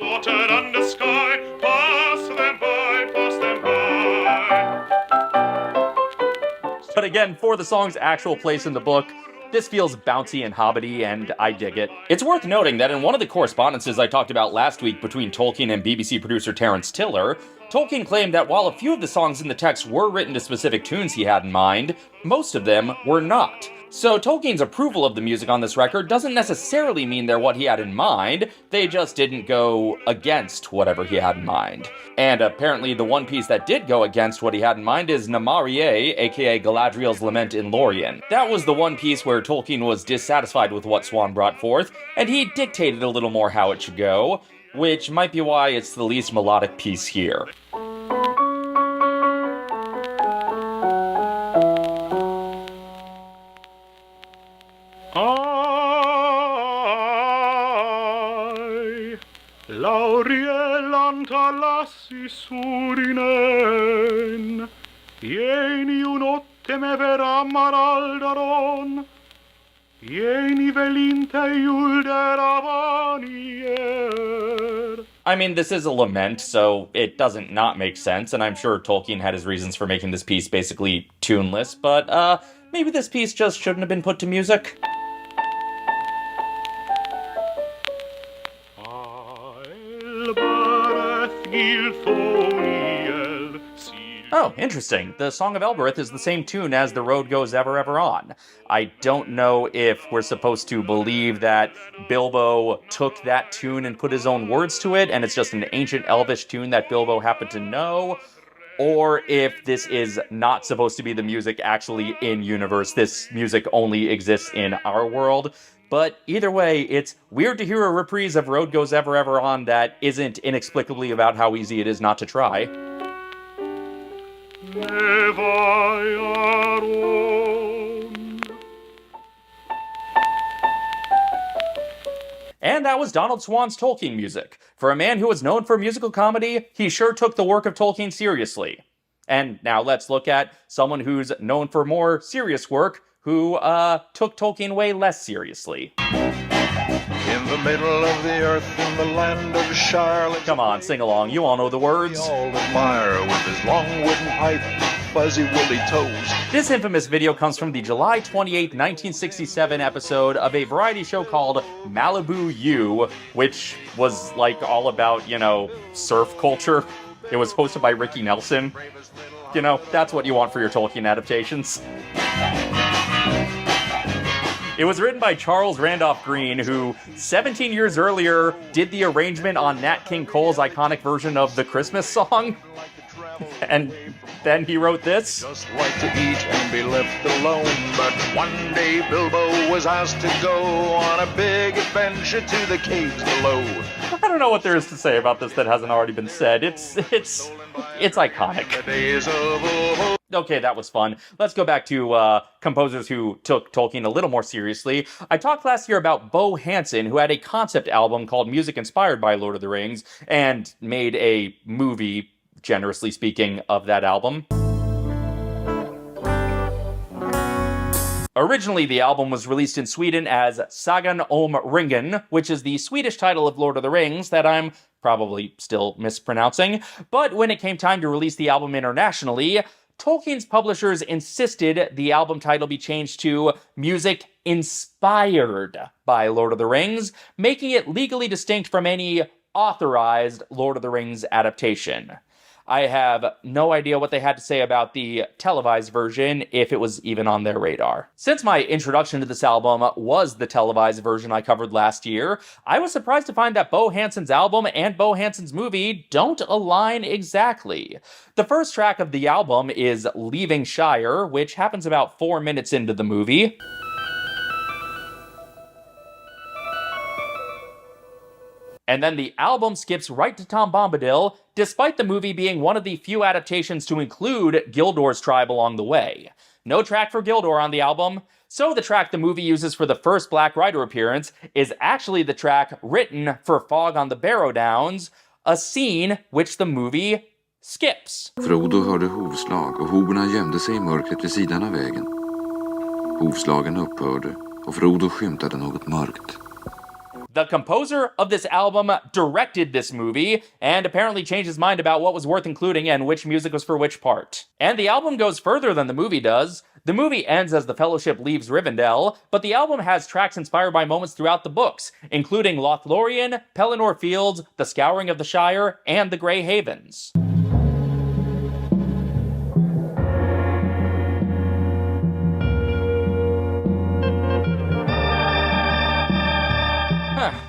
But again, for the song's actual place in the book, this feels bouncy and hobbity, and I dig it. It's worth noting that in one of the correspondences I talked about last week between Tolkien and BBC producer Terence Tiller, Tolkien claimed that while a few of the songs in the text were written to specific tunes he had in mind, most of them were not. So Tolkien's approval of the music on this record doesn't necessarily mean they're what he had in mind, they just didn't go against whatever he had in mind. And apparently the one piece that did go against what he had in mind is Namarie, aka Galadriel's Lament in Lorien. That was the one piece where Tolkien was dissatisfied with what Swann brought forth, and he dictated a little more how it should go, which might be why it's the least melodic piece here. Lauriel antalassi surinen, ieni unotte me vera maraldaron, ieni velinte iulder avanier. I mean, this is a lament, so it doesn't not make sense, and I'm sure Tolkien had his reasons for making this piece basically tuneless, but maybe this piece just shouldn't have been put to music. Oh, interesting. The Song of Elbereth is the same tune as The Road Goes Ever, Ever On. I don't know if we're supposed to believe that Bilbo took that tune and put his own words to it, and it's just an ancient Elvish tune that Bilbo happened to know, or if this is not supposed to be the music actually in universe. This music only exists in our world. But either way, it's weird to hear a reprise of Road Goes Ever, Ever On that isn't inexplicably about how easy it is not to try. And that was Donald Swan's Tolkien music. For a man who was known for musical comedy, he sure took the work of Tolkien seriously. And now let's look at someone who's known for more serious work, who took Tolkien way less seriously. In the middle of the earth, in the land of Shire. Come on, sing along. You all know the words. We all admire with his long wooden pipe, fuzzy woolly toes. This infamous video comes from the July 28, 1967 episode of a variety show called Malibu U, which was like all about, surf culture. It was hosted by Ricky Nelson. That's what you want for your Tolkien adaptations. It was written by Charles Randolph Green, who 17 years earlier did the arrangement on Nat King Cole's iconic version of the Christmas song. And then he wrote this. Just like to eat and be left alone, but one day Bilbo was asked to go on a big adventure to the caves below. I don't know what there is to say about this that hasn't already been said. It's iconic. Okay, that was fun. Let's go back to composers who took Tolkien a little more seriously. I talked last year about Bo Hansen, who had a concept album called Music Inspired by Lord of the Rings, and made a movie, generously speaking, of that album. Originally, the album was released in Sweden as Sagan om Ringen, which is the Swedish title of Lord of the Rings that I'm probably still mispronouncing. But when it came time to release the album internationally, Tolkien's publishers insisted the album title be changed to Music Inspired by Lord of the Rings, making it legally distinct from any authorized Lord of the Rings adaptation. I have no idea what they had to say about the televised version, if it was even on their radar. Since my introduction to this album was the televised version I covered last year, I was surprised to find that Bo Hansen's album and Bo Hansen's movie don't align exactly. The first track of the album is Leaving Shire, which happens about 4 minutes into the movie. And then the album skips right to Tom Bombadil, despite the movie being one of the few adaptations to include Gildor's tribe along the way. No track for Gildor on the album, so the track the movie uses for the first Black Rider appearance is actually the track written for Fog on the Barrow Downs, a scene which the movie skips. Frodo hörde hovslag och hovorna gömde sig i mörkret vid sidan av vägen. Hovslagen upphörde och Frodo skymtade något mörkt. The composer of this album directed this movie, and apparently changed his mind about what was worth including and which music was for which part. And the album goes further than the movie does. The movie ends as the Fellowship leaves Rivendell, but the album has tracks inspired by moments throughout the books, including Lothlorien, Pelennor Fields, The Scouring of the Shire, and The Grey Havens.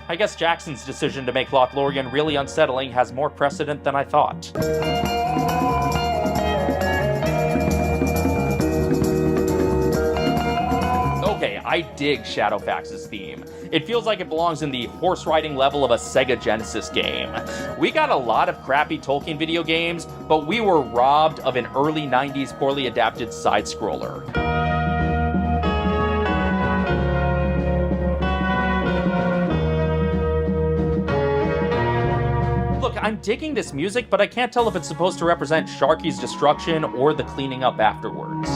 I guess Jackson's decision to make Lothlorien really unsettling has more precedent than I thought. Okay, I dig Shadowfax's theme. It feels like it belongs in the horse riding level of a Sega Genesis game. We got a lot of crappy Tolkien video games, but we were robbed of an early 90s poorly adapted side-scroller. I'm digging this music, but I can't tell if it's supposed to represent Sharky's destruction or the cleaning up afterwards.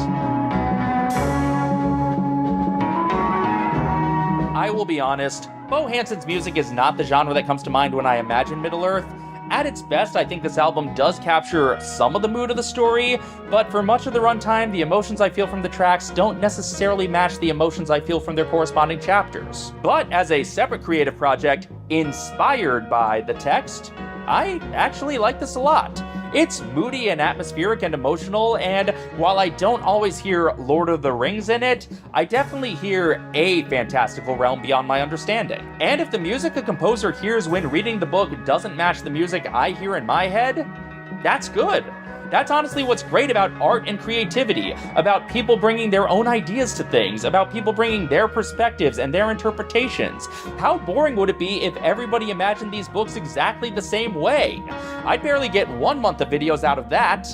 I will be honest, Bo Hansen's music is not the genre that comes to mind when I imagine Middle-earth. At its best, I think this album does capture some of the mood of the story, but for much of the runtime, the emotions I feel from the tracks don't necessarily match the emotions I feel from their corresponding chapters. But as a separate creative project, inspired by the text, I actually like this a lot. It's moody and atmospheric and emotional, and while I don't always hear Lord of the Rings in it, I definitely hear a fantastical realm beyond my understanding. And if the music a composer hears when reading the book doesn't match the music I hear in my head, that's good. That's honestly what's great about art and creativity, about people bringing their own ideas to things, about people bringing their perspectives and their interpretations. How boring would it be if everybody imagined these books exactly the same way? I'd barely get 1 month of videos out of that.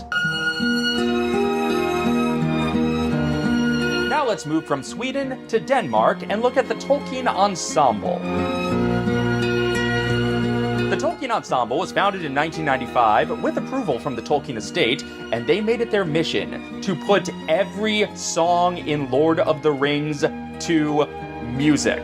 Now let's move from Sweden to Denmark and look at the Tolkien Ensemble. The Tolkien Ensemble was founded in 1995 with approval from the Tolkien estate, and they made it their mission to put every song in Lord of the Rings to music.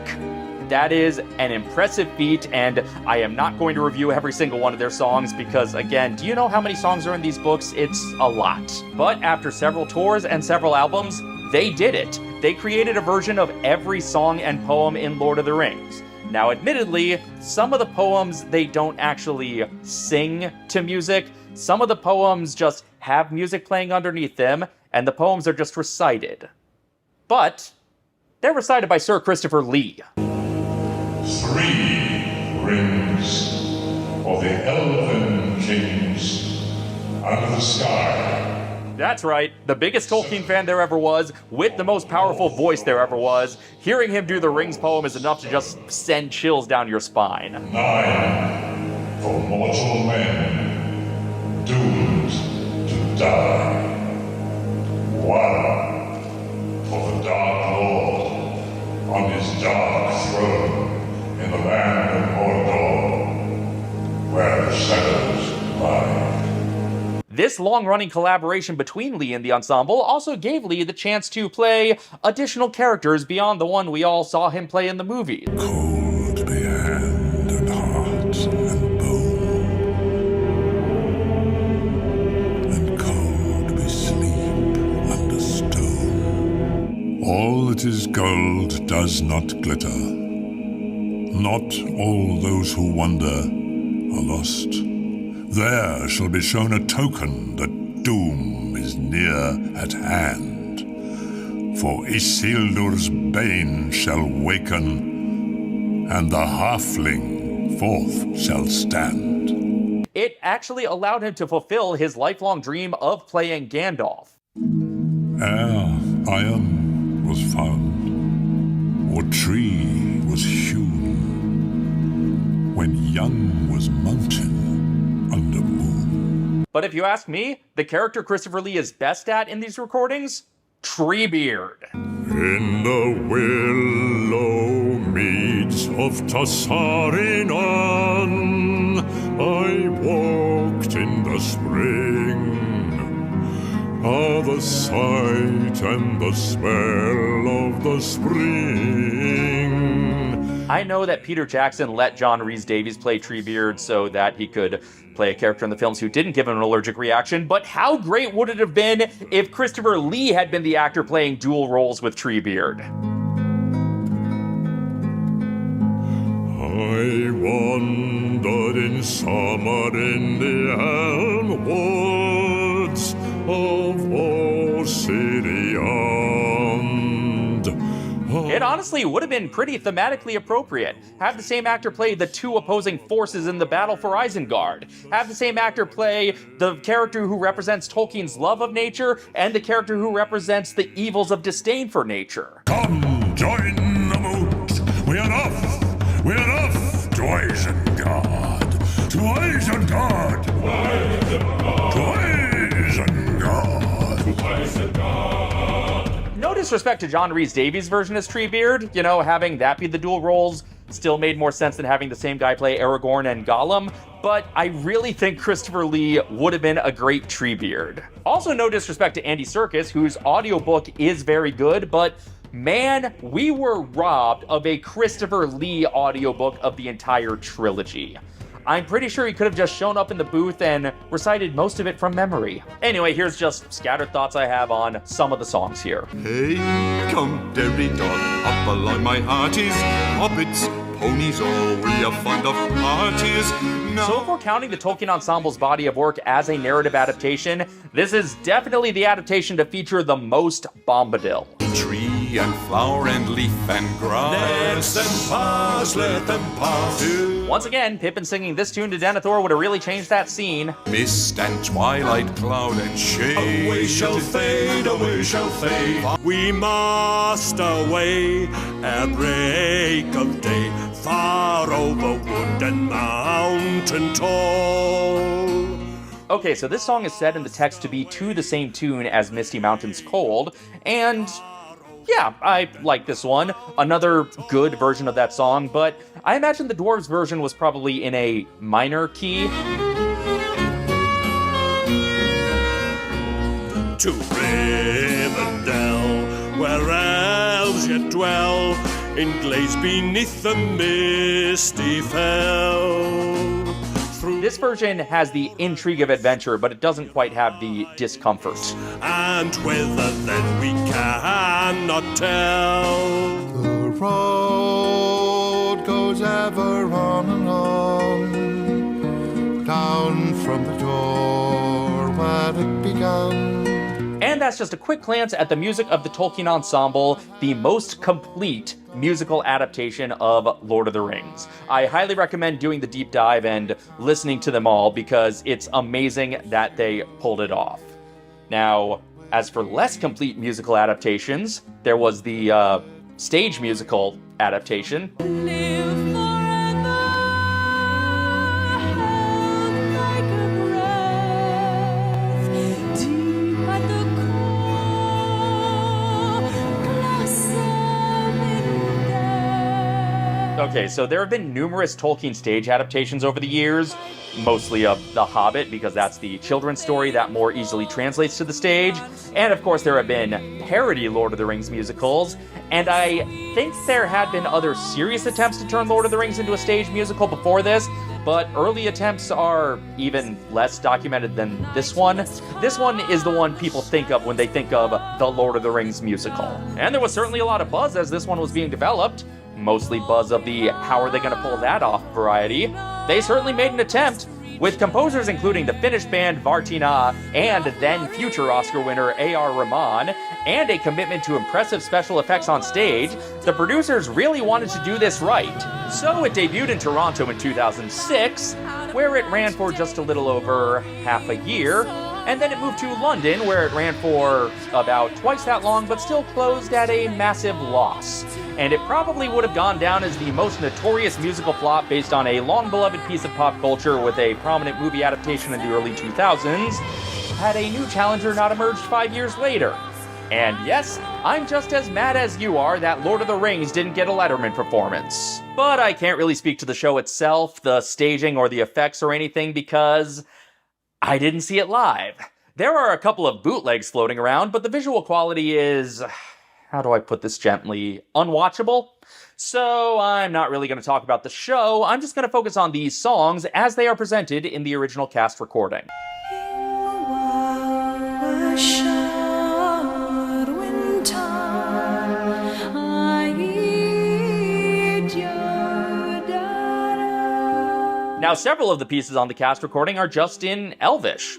That is an impressive feat, and I am not going to review every single one of their songs because, again, do you know how many songs are in these books? It's a lot. But after several tours and several albums, they did it. They created a version of every song and poem in Lord of the Rings. Now, admittedly, some of the poems they don't actually sing to music. Some of the poems just have music playing underneath them, and the poems are just recited. But they're recited by Sir Christopher Lee. 3 rings for the elven kings under the sky. That's right, the biggest Tolkien fan there ever was, with the most powerful voice there ever was. Hearing him do the Rings poem is enough to just send chills down your spine. 9 for mortal men doomed to die. 1 for the Dark Lord on his dark throne in the land of Mordor, where the shadows lie. This long-running collaboration between Lee and the ensemble also gave Lee the chance to play additional characters beyond the one we all saw him play in the movies. Cold be hand and heart and bone, and cold be sleep under stone. All that is gold does not glitter. Not all those who wander are lost. There shall be shown a token that doom is near at hand. For Isildur's bane shall waken, and the halfling forth shall stand. It actually allowed him to fulfill his lifelong dream of playing Gandalf. Ere iron was found, or tree was hewn, when young was mountain under moon. But if you ask me, the character Christopher Lee is best at in these recordings? Treebeard. In the willow meads of Tassarinan, I walked in the spring. Ah, the sight and the smell of the spring. I know that Peter Jackson let John Rhys Davies play Treebeard so that he could play a character in the films who didn't give him an allergic reaction, but how great would it have been if Christopher Lee had been the actor playing dual roles with Treebeard? I wandered in summer in the elm woods of Ossidiand. It honestly would have been pretty thematically appropriate. Have the same actor play the two opposing forces in the battle for Isengard. Have the same actor play the character who represents Tolkien's love of nature and the character who represents the evils of disdain for nature. Come, join the moot. We are off. We are off to Isengard. To Isengard. To Isengard. To Isengard. No disrespect to John Rhys Davies' version as Treebeard. You know, having that be the dual roles still made more sense than having the same guy play Aragorn and Gollum, but I really think Christopher Lee would have been a great Treebeard. Also, no disrespect to Andy Serkis, whose audiobook is very good, but man, we were robbed of a Christopher Lee audiobook of the entire trilogy. I'm pretty sure he could have just shown up in the booth and recited most of it from memory. Anyway, here's just scattered thoughts I have on some of the songs here. Hey, come Derry dog, up along my hearties, hobbits, ponies, oh, we are fond of parties. So if we're counting the Tolkien Ensemble's body of work as a narrative adaptation, this is definitely the adaptation to feature the most bombadil. Tree and flower and leaf and grass. Let them pass, let them pass. Once again, Pippin singing this tune to Denethor would have really changed that scene. Mist and twilight, cloud and shade. Away shall fade, away shall fade. We must away at break of day, far over wood and mountain tall. Okay, so this song is set in the text to be to the same tune as Misty Mountain's Cold, and yeah, I like this one. Another good version of that song, but I imagine the Dwarves version was probably in a minor key. To Rivendell, where elves yet dwell, in glades beneath the misty fell. This version has the intrigue of adventure, but it doesn't quite have the discomfort. And whither then we cannot tell. The road goes ever on and on, down from the door where it began. And that's just a quick glance at the music of the Tolkien Ensemble, the most complete musical adaptation of Lord of the Rings. I highly recommend doing the deep dive and listening to them all because it's amazing that they pulled it off. Now, as for less complete musical adaptations, there was the stage musical adaptation. Okay, so there have been numerous Tolkien stage adaptations over the years, mostly of The Hobbit, because that's the children's story that more easily translates to the stage. And of course, there have been parody Lord of the Rings musicals, and I think there had been other serious attempts to turn Lord of the Rings into a stage musical before this, but early attempts are even less documented than this one. This one is the one people think of when they think of the Lord of the Rings musical. And there was certainly a lot of buzz as this one was being developed. Mostly buzz of the how are they going to pull that off variety. They certainly made an attempt, with composers including the Finnish band Vartina and then future Oscar winner A.R. Rahman, and a commitment to impressive special effects on stage. The producers really wanted to do this right. So it debuted in Toronto in 2006, where it ran for just a little over half a year, and then it moved to London, where it ran for about twice that long, but still closed at a massive loss. And it probably would have gone down as the most notorious musical flop based on a long-beloved piece of pop culture with a prominent movie adaptation in the early 2000s, had a new challenger not emerged 5 years later. And yes, I'm just as mad as you are that Lord of the Rings didn't get a Letterman performance. But I can't really speak to the show itself, the staging, or the effects or anything because I didn't see it live. There are a couple of bootlegs floating around, but the visual quality is, how do I put this gently, unwatchable? So I'm not really going to talk about the show, I'm just going to focus on these songs as they are presented in the original cast recording. Now, several of the pieces on the cast recording are just in Elvish.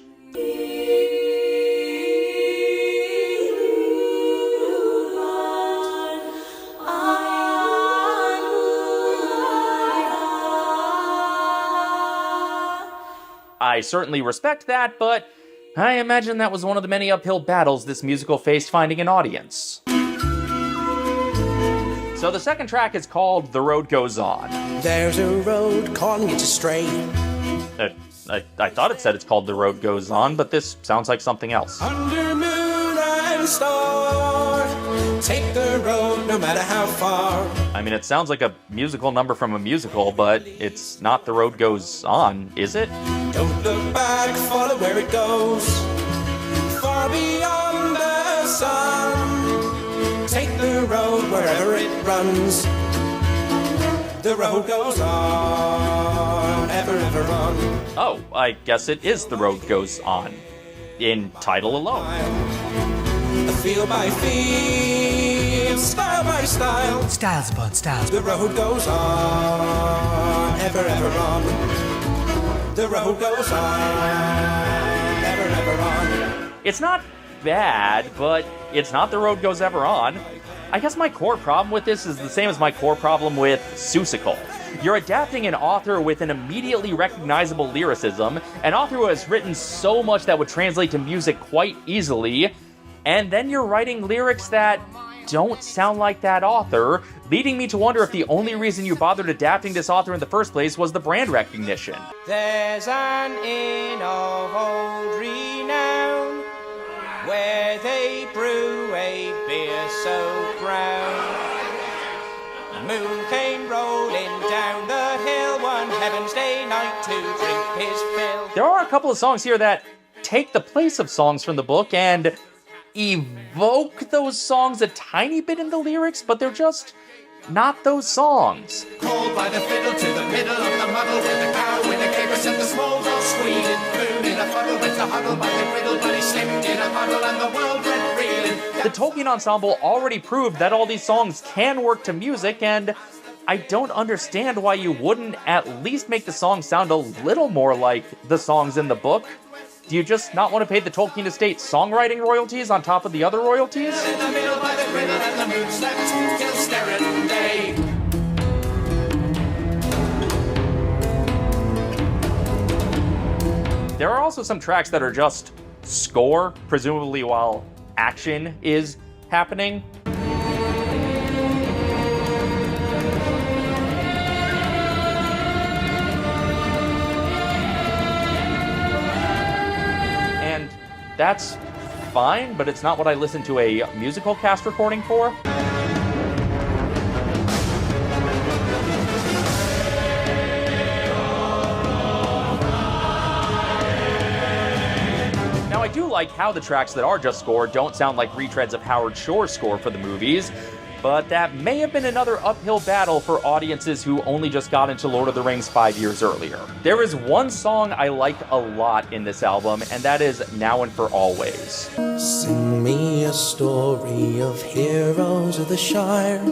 I certainly respect that, but I imagine that was one of the many uphill battles this musical faced finding an audience. So the second track is called The Road Goes On. There's a road calling you to stray. I thought it said it's called The Road Goes On, but this sounds like something else. Under moon and star, take the road no matter how far. I mean, it sounds like a musical number from a musical, but it's not The Road Goes On, is it? Don't look back, follow where it goes, far beyond the sun. Take the road wherever it runs. The road goes on, ever, ever on. Oh, I guess it is The Road Goes On, in title alone. Field by field, style by style. Styles upon styles. The road goes on, ever, ever on. The road goes on, ever, ever on. It's not bad, but it's not The Road Goes Ever On. I guess my core problem with this is the same as my core problem with Seussical. You're adapting an author with an immediately recognizable lyricism, an author who has written so much that would translate to music quite easily, and then you're writing lyrics that don't sound like that author, leading me to wonder if the only reason you bothered adapting this author in the first place was the brand recognition. There's an inn of old renown where they brew a beer so brown. Moon came rolling down the hill one heaven's day night to drink his fill. There are a couple of songs here that take the place of songs from the book and evoke those songs a tiny bit in the lyrics, but they're just not those songs. Called by the fiddle to the middle of the muddle with the cow with the capers and the small dog squealing. Moon in a fuddle went to huddle by the griddle, but he slipped in a puddle and the world went reeling. The Tolkien ensemble already proved that all these songs can work to music, and I don't understand why you wouldn't at least make the song sound a little more like the songs in the book. Do you just not want to pay the Tolkien estate songwriting royalties on top of the other royalties? In the middle by the griddle and the moon slept till staring day. There are also some tracks that are just score, presumably while action is happening. And that's fine, but it's not what I listen to a musical cast recording for. Now, I do like how the tracks that are just score don't sound like retreads of Howard Shore's score for the movies, but that may have been another uphill battle for audiences who only just got into Lord of the Rings 5 years earlier. There is one song I like a lot in this album, and that is Now and For Always. Sing me a story of heroes of the Shire,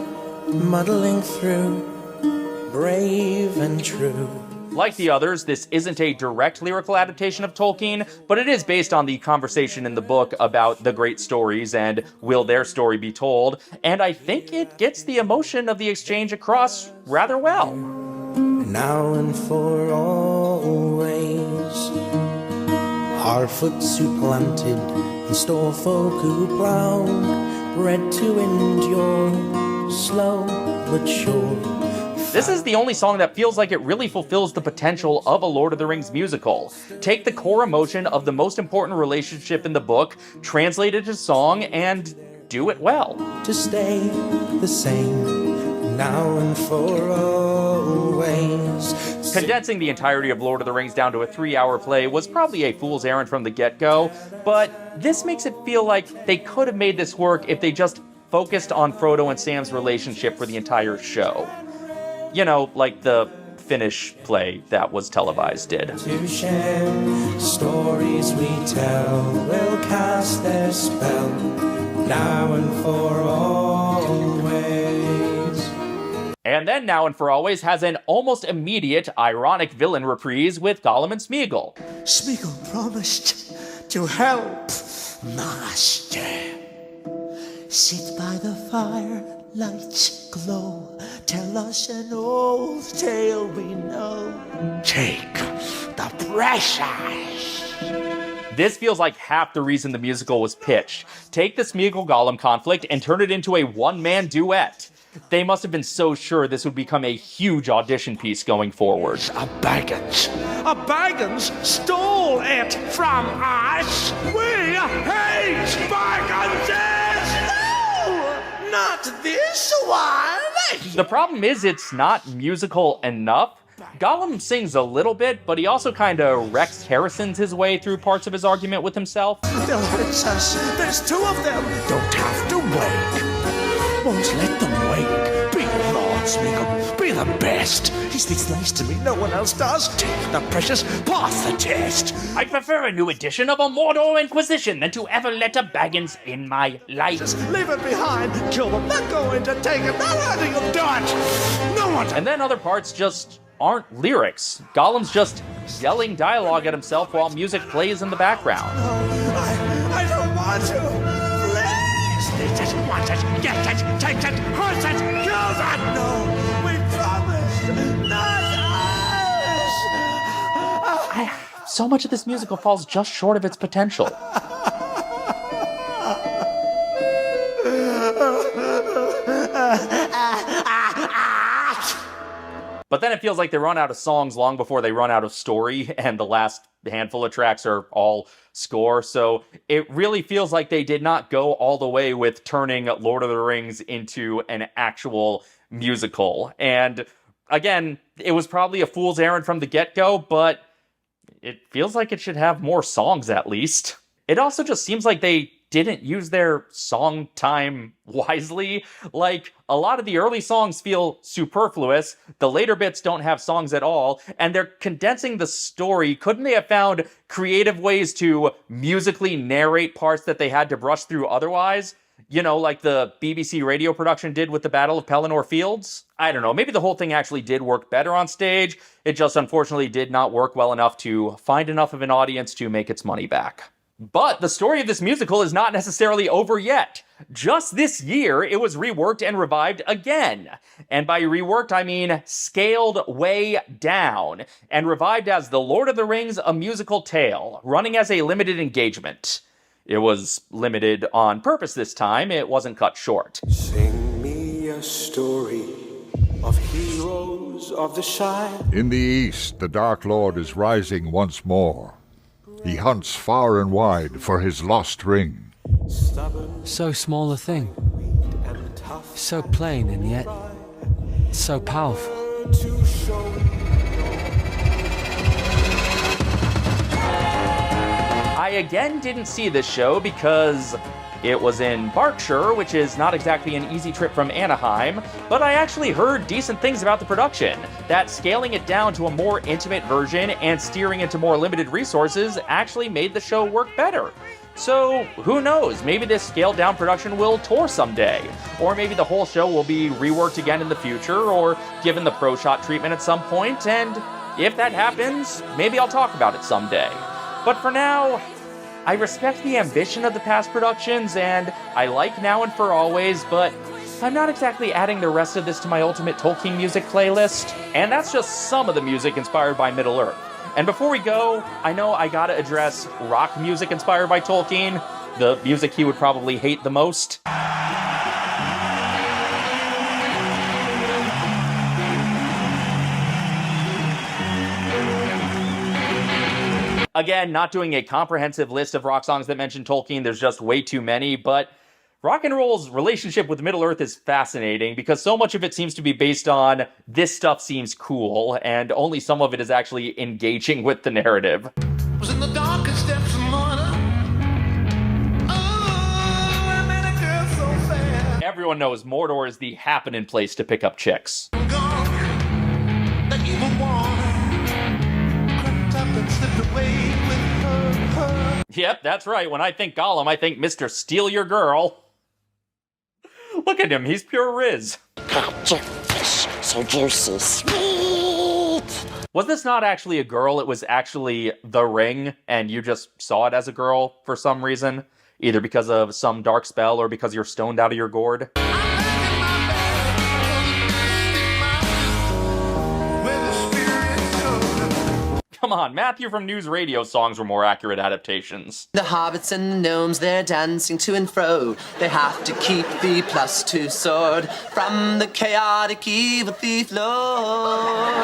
muddling through, brave and true. Like the others, this isn't a direct lyrical adaptation of Tolkien, but it is based on the conversation in the book about the great stories and will their story be told, and I think it gets the emotion of the exchange across rather well. Now and for always, Harfoot supplanted, and storefolk who ploughed, bred to endure, slow but sure. This is the only song that feels like it really fulfills the potential of a Lord of the Rings musical. Take the core emotion of the most important relationship in the book, translate it to song, and do it well. To stay the same, now and for always. Condensing the entirety of Lord of the Rings down to a 3-hour play was probably a fool's errand from the get-go, but this makes it feel like they could have made this work if they just focused on Frodo and Sam's relationship for the entire show. You know, like the Finnish play that was televised did. To share stories we tell will cast their spell now and for always. And then Now and For Always has an almost immediate ironic villain reprise with Gollum and Smeagol. Smeagol promised to help, Master. Sit by the fire, lights glow. Tell us an old tale we know. Take the precious. This feels like half the reason the musical was pitched. Take the Smeagol-Gollum conflict and turn it into a one-man duet. They must have been so sure this would become a huge audition piece going forward. A Baggins stole it from us. We hate Bagginses. No, not this one. The problem is it's not musical enough. Gollum sings a little bit, but he also kinda Rex Harrisons his way through parts of his argument with himself. They'll hurt us. There's 2 of them. Don't have to wake. Won't let them wake. Be Lord Smeagol. Be the best. He speaks nice to me. No one else does. Take the precious. Pass the test. I prefer a new edition of a Mordor Inquisition than to ever let a Baggins in my life. Just leave it behind. Kill them. Not going to take it. Not letting them do it. No one. And then other parts just aren't lyrics. Gollum's just yelling dialogue at himself while music plays in the background. I don't want to. Please. He doesn't want it. Get it. Take it. Hurt it. Kill that. No. We promised. Not us. So much of this musical falls just short of its potential. But then it feels like they run out of songs long before they run out of story, and the last handful of tracks are all score. So it really feels like they did not go all the way with turning Lord of the Rings into an actual musical. And again, it was probably a fool's errand from the get-go, but it feels like it should have more songs at least. It also just seems like they didn't use their song time wisely. Like, a lot of the early songs feel superfluous, the later bits don't have songs at all, and they're condensing the story. Couldn't they have found creative ways to musically narrate parts that they had to brush through otherwise? You know, like the BBC radio production did with the Battle of Pelennor Fields? I don't know, maybe the whole thing actually did work better on stage. It just unfortunately did not work well enough to find enough of an audience to make its money back. But the story of this musical is not necessarily over yet. Just this year, it was reworked and revived again. And by reworked, I mean scaled way down, and revived as The Lord of the Rings, A Musical Tale, running as a limited engagement. It was limited on purpose this time, it wasn't cut short. Sing me a story of heroes of the Shire. In the east, the Dark Lord is rising once more. He hunts far and wide for his lost ring. So small a thing. So plain and yet so powerful. I again didn't see this show because it was in Berkshire, which is not exactly an easy trip from Anaheim, but I actually heard decent things about the production, that scaling it down to a more intimate version and steering into more limited resources actually made the show work better. So, who knows, maybe this scaled down production will tour someday, or maybe the whole show will be reworked again in the future, or given the pro shot treatment at some point, and if that happens, maybe I'll talk about it someday. But for now, I respect the ambition of the past productions, and I like Now and For Always, but I'm not exactly adding the rest of this to my ultimate Tolkien music playlist. And that's just some of the music inspired by Middle-earth. And before we go, I know I gotta address rock music inspired by Tolkien, the music he would probably hate the most. Again, not doing a comprehensive list of rock songs that mention Tolkien, there's just way too many, but rock and roll's relationship with Middle-earth is fascinating because so much of it seems to be based on this stuff seems cool, and only some of it is actually engaging with the narrative. Was in the darkest depths of Mordor. Oh, I met a girl so fair. Everyone knows Mordor is the happening place to pick up chicks. The evil one crept up and slipped away with her. Yep, that's right. When I think Gollum, I think Mr. Steal Your Girl. Look at him, he's pure Riz. Caught your fish, so juicy, sweet. Was this not actually a girl? It was actually the ring, and you just saw it as a girl for some reason? Either because of some dark spell or because you're stoned out of your gourd? Come on, Matthew from News Radio songs were more accurate adaptations. The hobbits and the gnomes, they're dancing to and fro. They have to keep the +2 sword from the chaotic evil thief lord.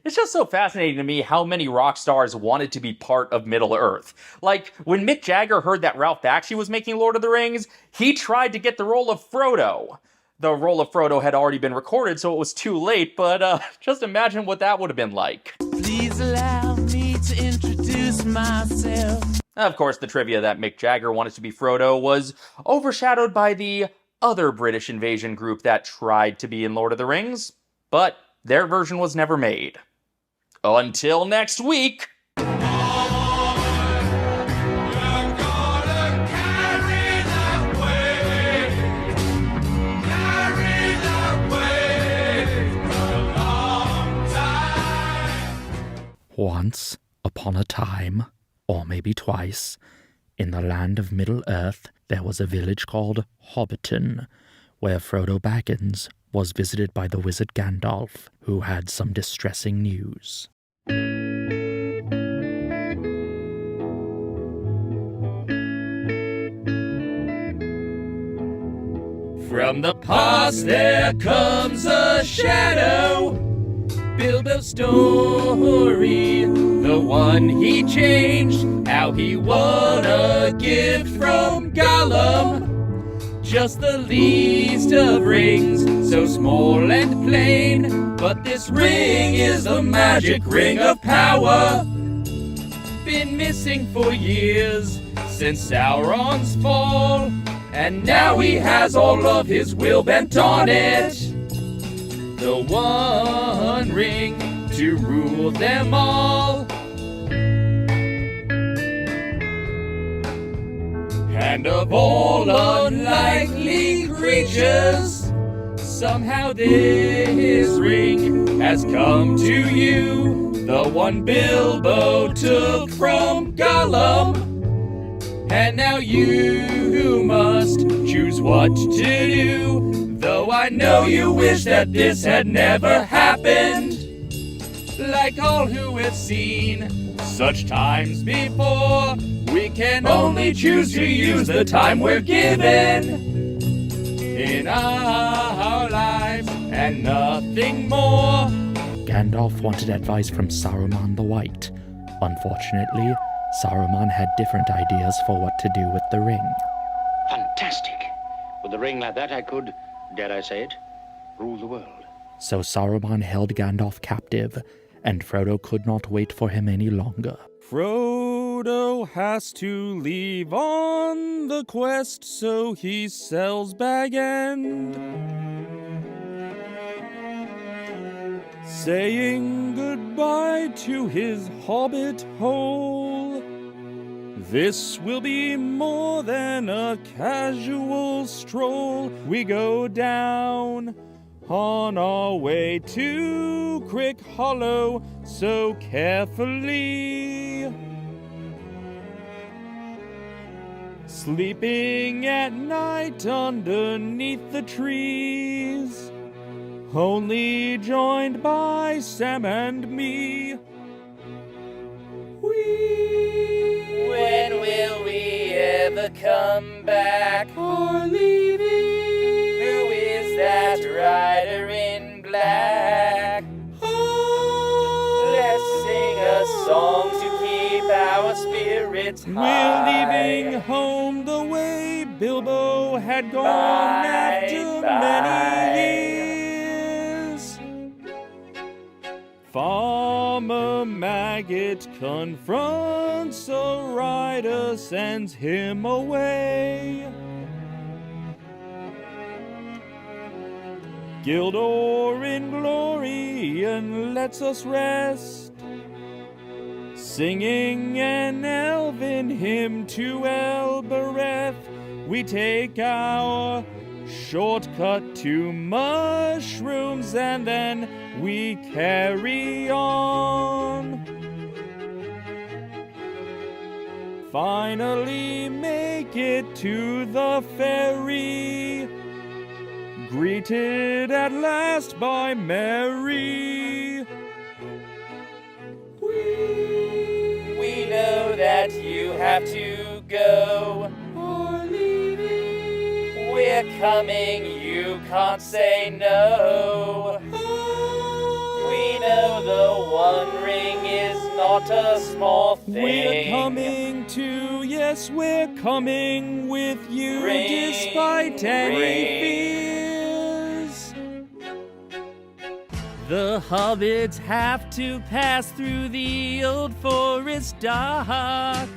It's just so fascinating to me how many rock stars wanted to be part of Middle-earth. Like, when Mick Jagger heard that Ralph Bakshi was making Lord of the Rings, he tried to get the role of Frodo. The role of Frodo had already been recorded, so it was too late, but just imagine what that would have been like. Please allow me to introduce myself. Of course, the trivia that Mick Jagger wanted to be Frodo was overshadowed by the other British invasion group that tried to be in Lord of the Rings, but their version was never made. Until next week! Once upon a time, or maybe twice, in the land of Middle-earth, there was a village called Hobbiton, where Frodo Baggins was visited by the wizard Gandalf, who had some distressing news. From the past there comes a shadow, Bilbo's story, the one he changed, how he won a gift from Gollum. Just the least of rings, so small and plain, but this ring is the magic ring of power. Been missing for years, since Sauron's fall, and now he has all of his will bent on it. The one ring to rule them all. And of all unlikely creatures, somehow this ring has come to you. The one Bilbo took from Gollum. And now you must choose what to do. Though I know you wish that this had never happened. Like all who have seen such times before, we can only choose to use the time we're given in our lives and nothing more. Gandalf wanted advice from Saruman the White. Unfortunately, Saruman had different ideas for what to do with the ring. Fantastic. With a ring like that, I could, dare I say it, rule the world. So Saruman held Gandalf captive, and Frodo could not wait for him any longer. Frodo has to leave on the quest, so he sells Bag End, saying goodbye to his hobbit hole. This will be more than a casual stroll. We go down on our way to Crick Hollow so carefully, sleeping at night underneath the trees, only joined by Sam and me. When will we ever come back? Or leaving? Who is that rider in black? Let's sing a song to keep our spirits high. We're leaving home the way Bilbo had gone after many years. Farmer Maggot confronts a rider, sends him away. Gildor in glory and lets us rest, singing an elven hymn to Elbereth. We take our shortcut to mushrooms and then we carry on. Finally make it to the ferry, greeted at last by Mary. We know that you have to go. We're coming, you can't say no. We know the One Ring is not a small thing. We're coming too, yes, we're coming with you, despite any fears. The hobbits have to pass through the old forest dark.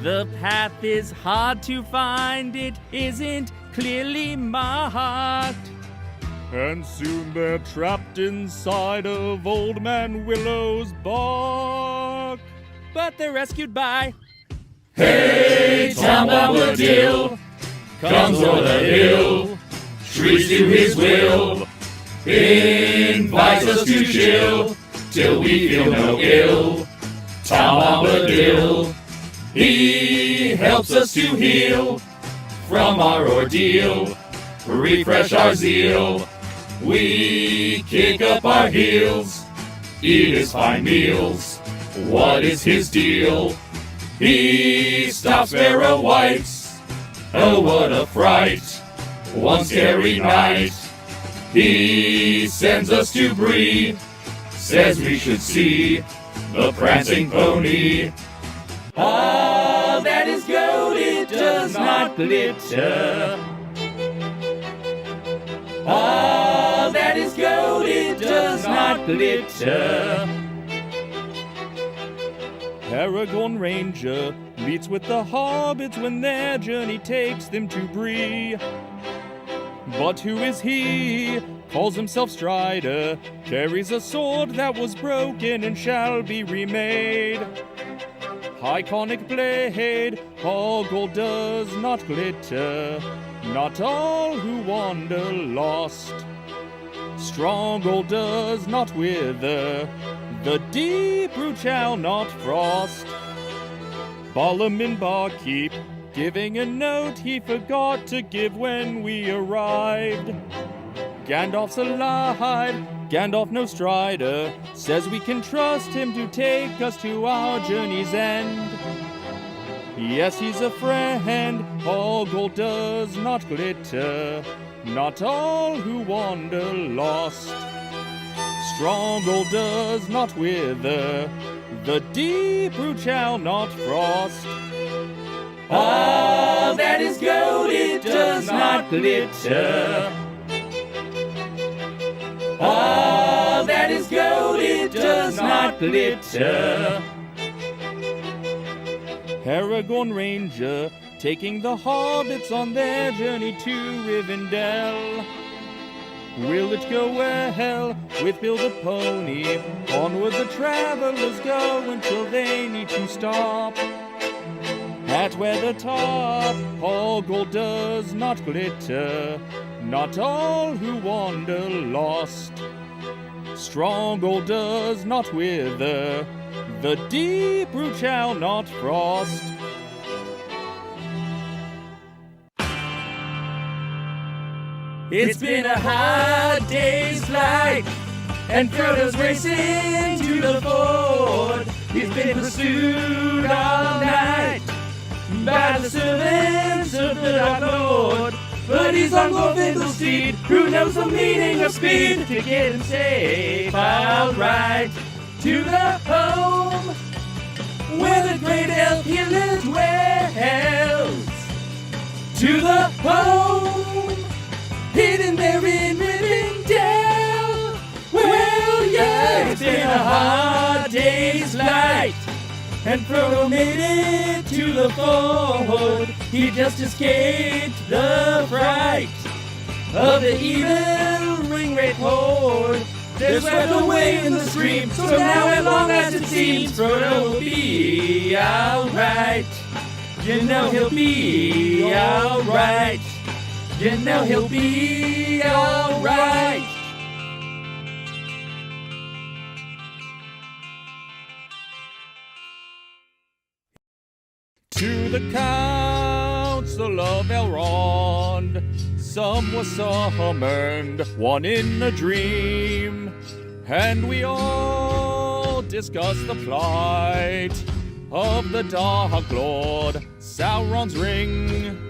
The path is hard to find, it isn't clearly marked. And soon they're trapped inside of Old Man Willow's bark. But they're rescued by Hey, Tom Bombadil comes o'er the hill, shrieks to his will, invites us to chill till we feel no ill. Tom Bombadil, he helps us to heal from our ordeal, refresh our zeal. We kick up our heels, eat his fine meals. What is his deal? He stops Sparrow Whites. Oh, what a fright! One scary night, he sends us to Bree. Says we should see the prancing pony. All that is gold, it does not glitter. All that is gold, it does not glitter. Aragorn Ranger meets with the hobbits when their journey takes them to Bree. But who is he? Calls himself Strider, carries a sword that was broken and shall be remade. Iconic blade, all gold does not glitter, not all who wander lost. Strong gold does not wither, the deep root shall not frost. Balaam barkeep, giving a note he forgot to give when we arrived. Gandalf's alive, Gandalf no Strider, says we can trust him to take us to our journey's end. Yes, he's a friend, all gold does not glitter, not all who wander lost. Strong gold does not wither, the deep root shall not frost. All that is gold, it does not glitter. All that is gold, it does not glitter. Aragorn Ranger, taking the hobbits on their journey to Rivendell. Will it go well with Bill the Pony? Onward the travelers go until they need to stop. At Weathertop, all gold does not glitter, not all who wander lost. Strong gold does not wither, the deep root shall not frost. It's been a hard day's flight, and Frodo's racing to the ford. He's been pursued all night by the servants of the Dark Lord. But he's on Glorfindel's steed, who knows the meaning of speed, to get him safe, all right, to the home where the great elf healer dwells. To the home hidden there in Rivendell. Well, yeah, it's been a hard day's flight, and Frodo made it to the ford. He just escaped the fright of the evil ring-wraith horde. They're swept away in the stream, so now as long as it seems, Frodo will be alright. You know he'll be alright. You know he'll be alright. To the council of Elrond, some were summoned, one in a dream, and we all discussed the plight of the Dark Lord, Sauron's ring.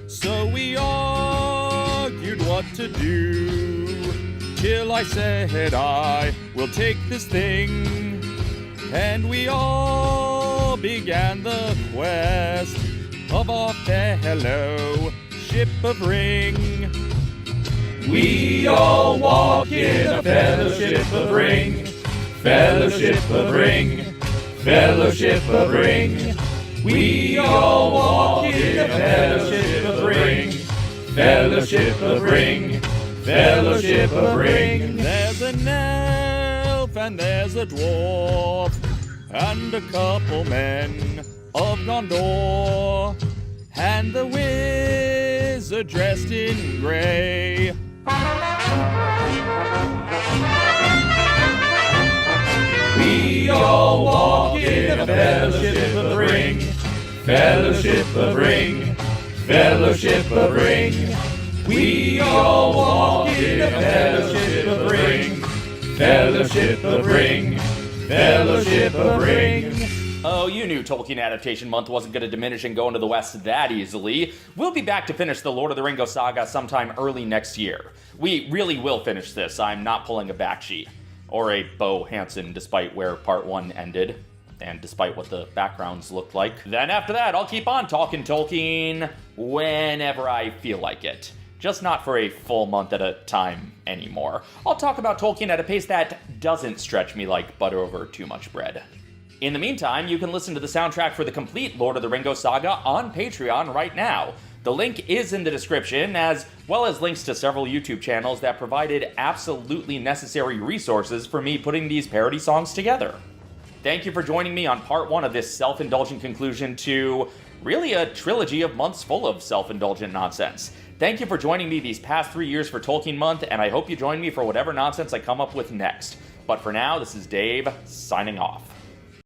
So we argued what to do, till I said I will take this thing, and we all began the quest of our fellowship of ring. We all walk in a fellowship of ring, fellowship of ring, fellowship of ring. We all walk in a fellowship of ring, fellowship of ring, fellowship of ring. There's an elf and there's a dwarf, and a couple men of Gondor, and the wizard dressed in grey. a fellowship of the ring. Fellowship of ring. Fellowship of ring. We all walk in a fellowship of ring. Fellowship of ring. Fellowship of ring. Oh, you knew Tolkien Adaptation Month wasn't going to diminish and go into the West that easily. We'll be back to finish the Lord of the Rings saga sometime early next year. We really will finish this. I'm not pulling a Bakshi. Or a Bo Hansen, despite where part 1 ended. And despite what the backgrounds looked like. Then after that, I'll keep on talking Tolkien whenever I feel like it. Just not for a full month at a time anymore. I'll talk about Tolkien at a pace that doesn't stretch me like butter over too much bread. In the meantime, you can listen to the soundtrack for the complete Lord of the Rings saga on Patreon right now. The link is in the description, as well as links to several YouTube channels that provided absolutely necessary resources for me putting these parody songs together. Thank you for joining me on part 1 of this self-indulgent conclusion to really a trilogy of months full of self-indulgent nonsense. Thank you for joining me these past 3 years for Tolkien Month, and I hope you join me for whatever nonsense I come up with next. But for now, this is Dave, signing off.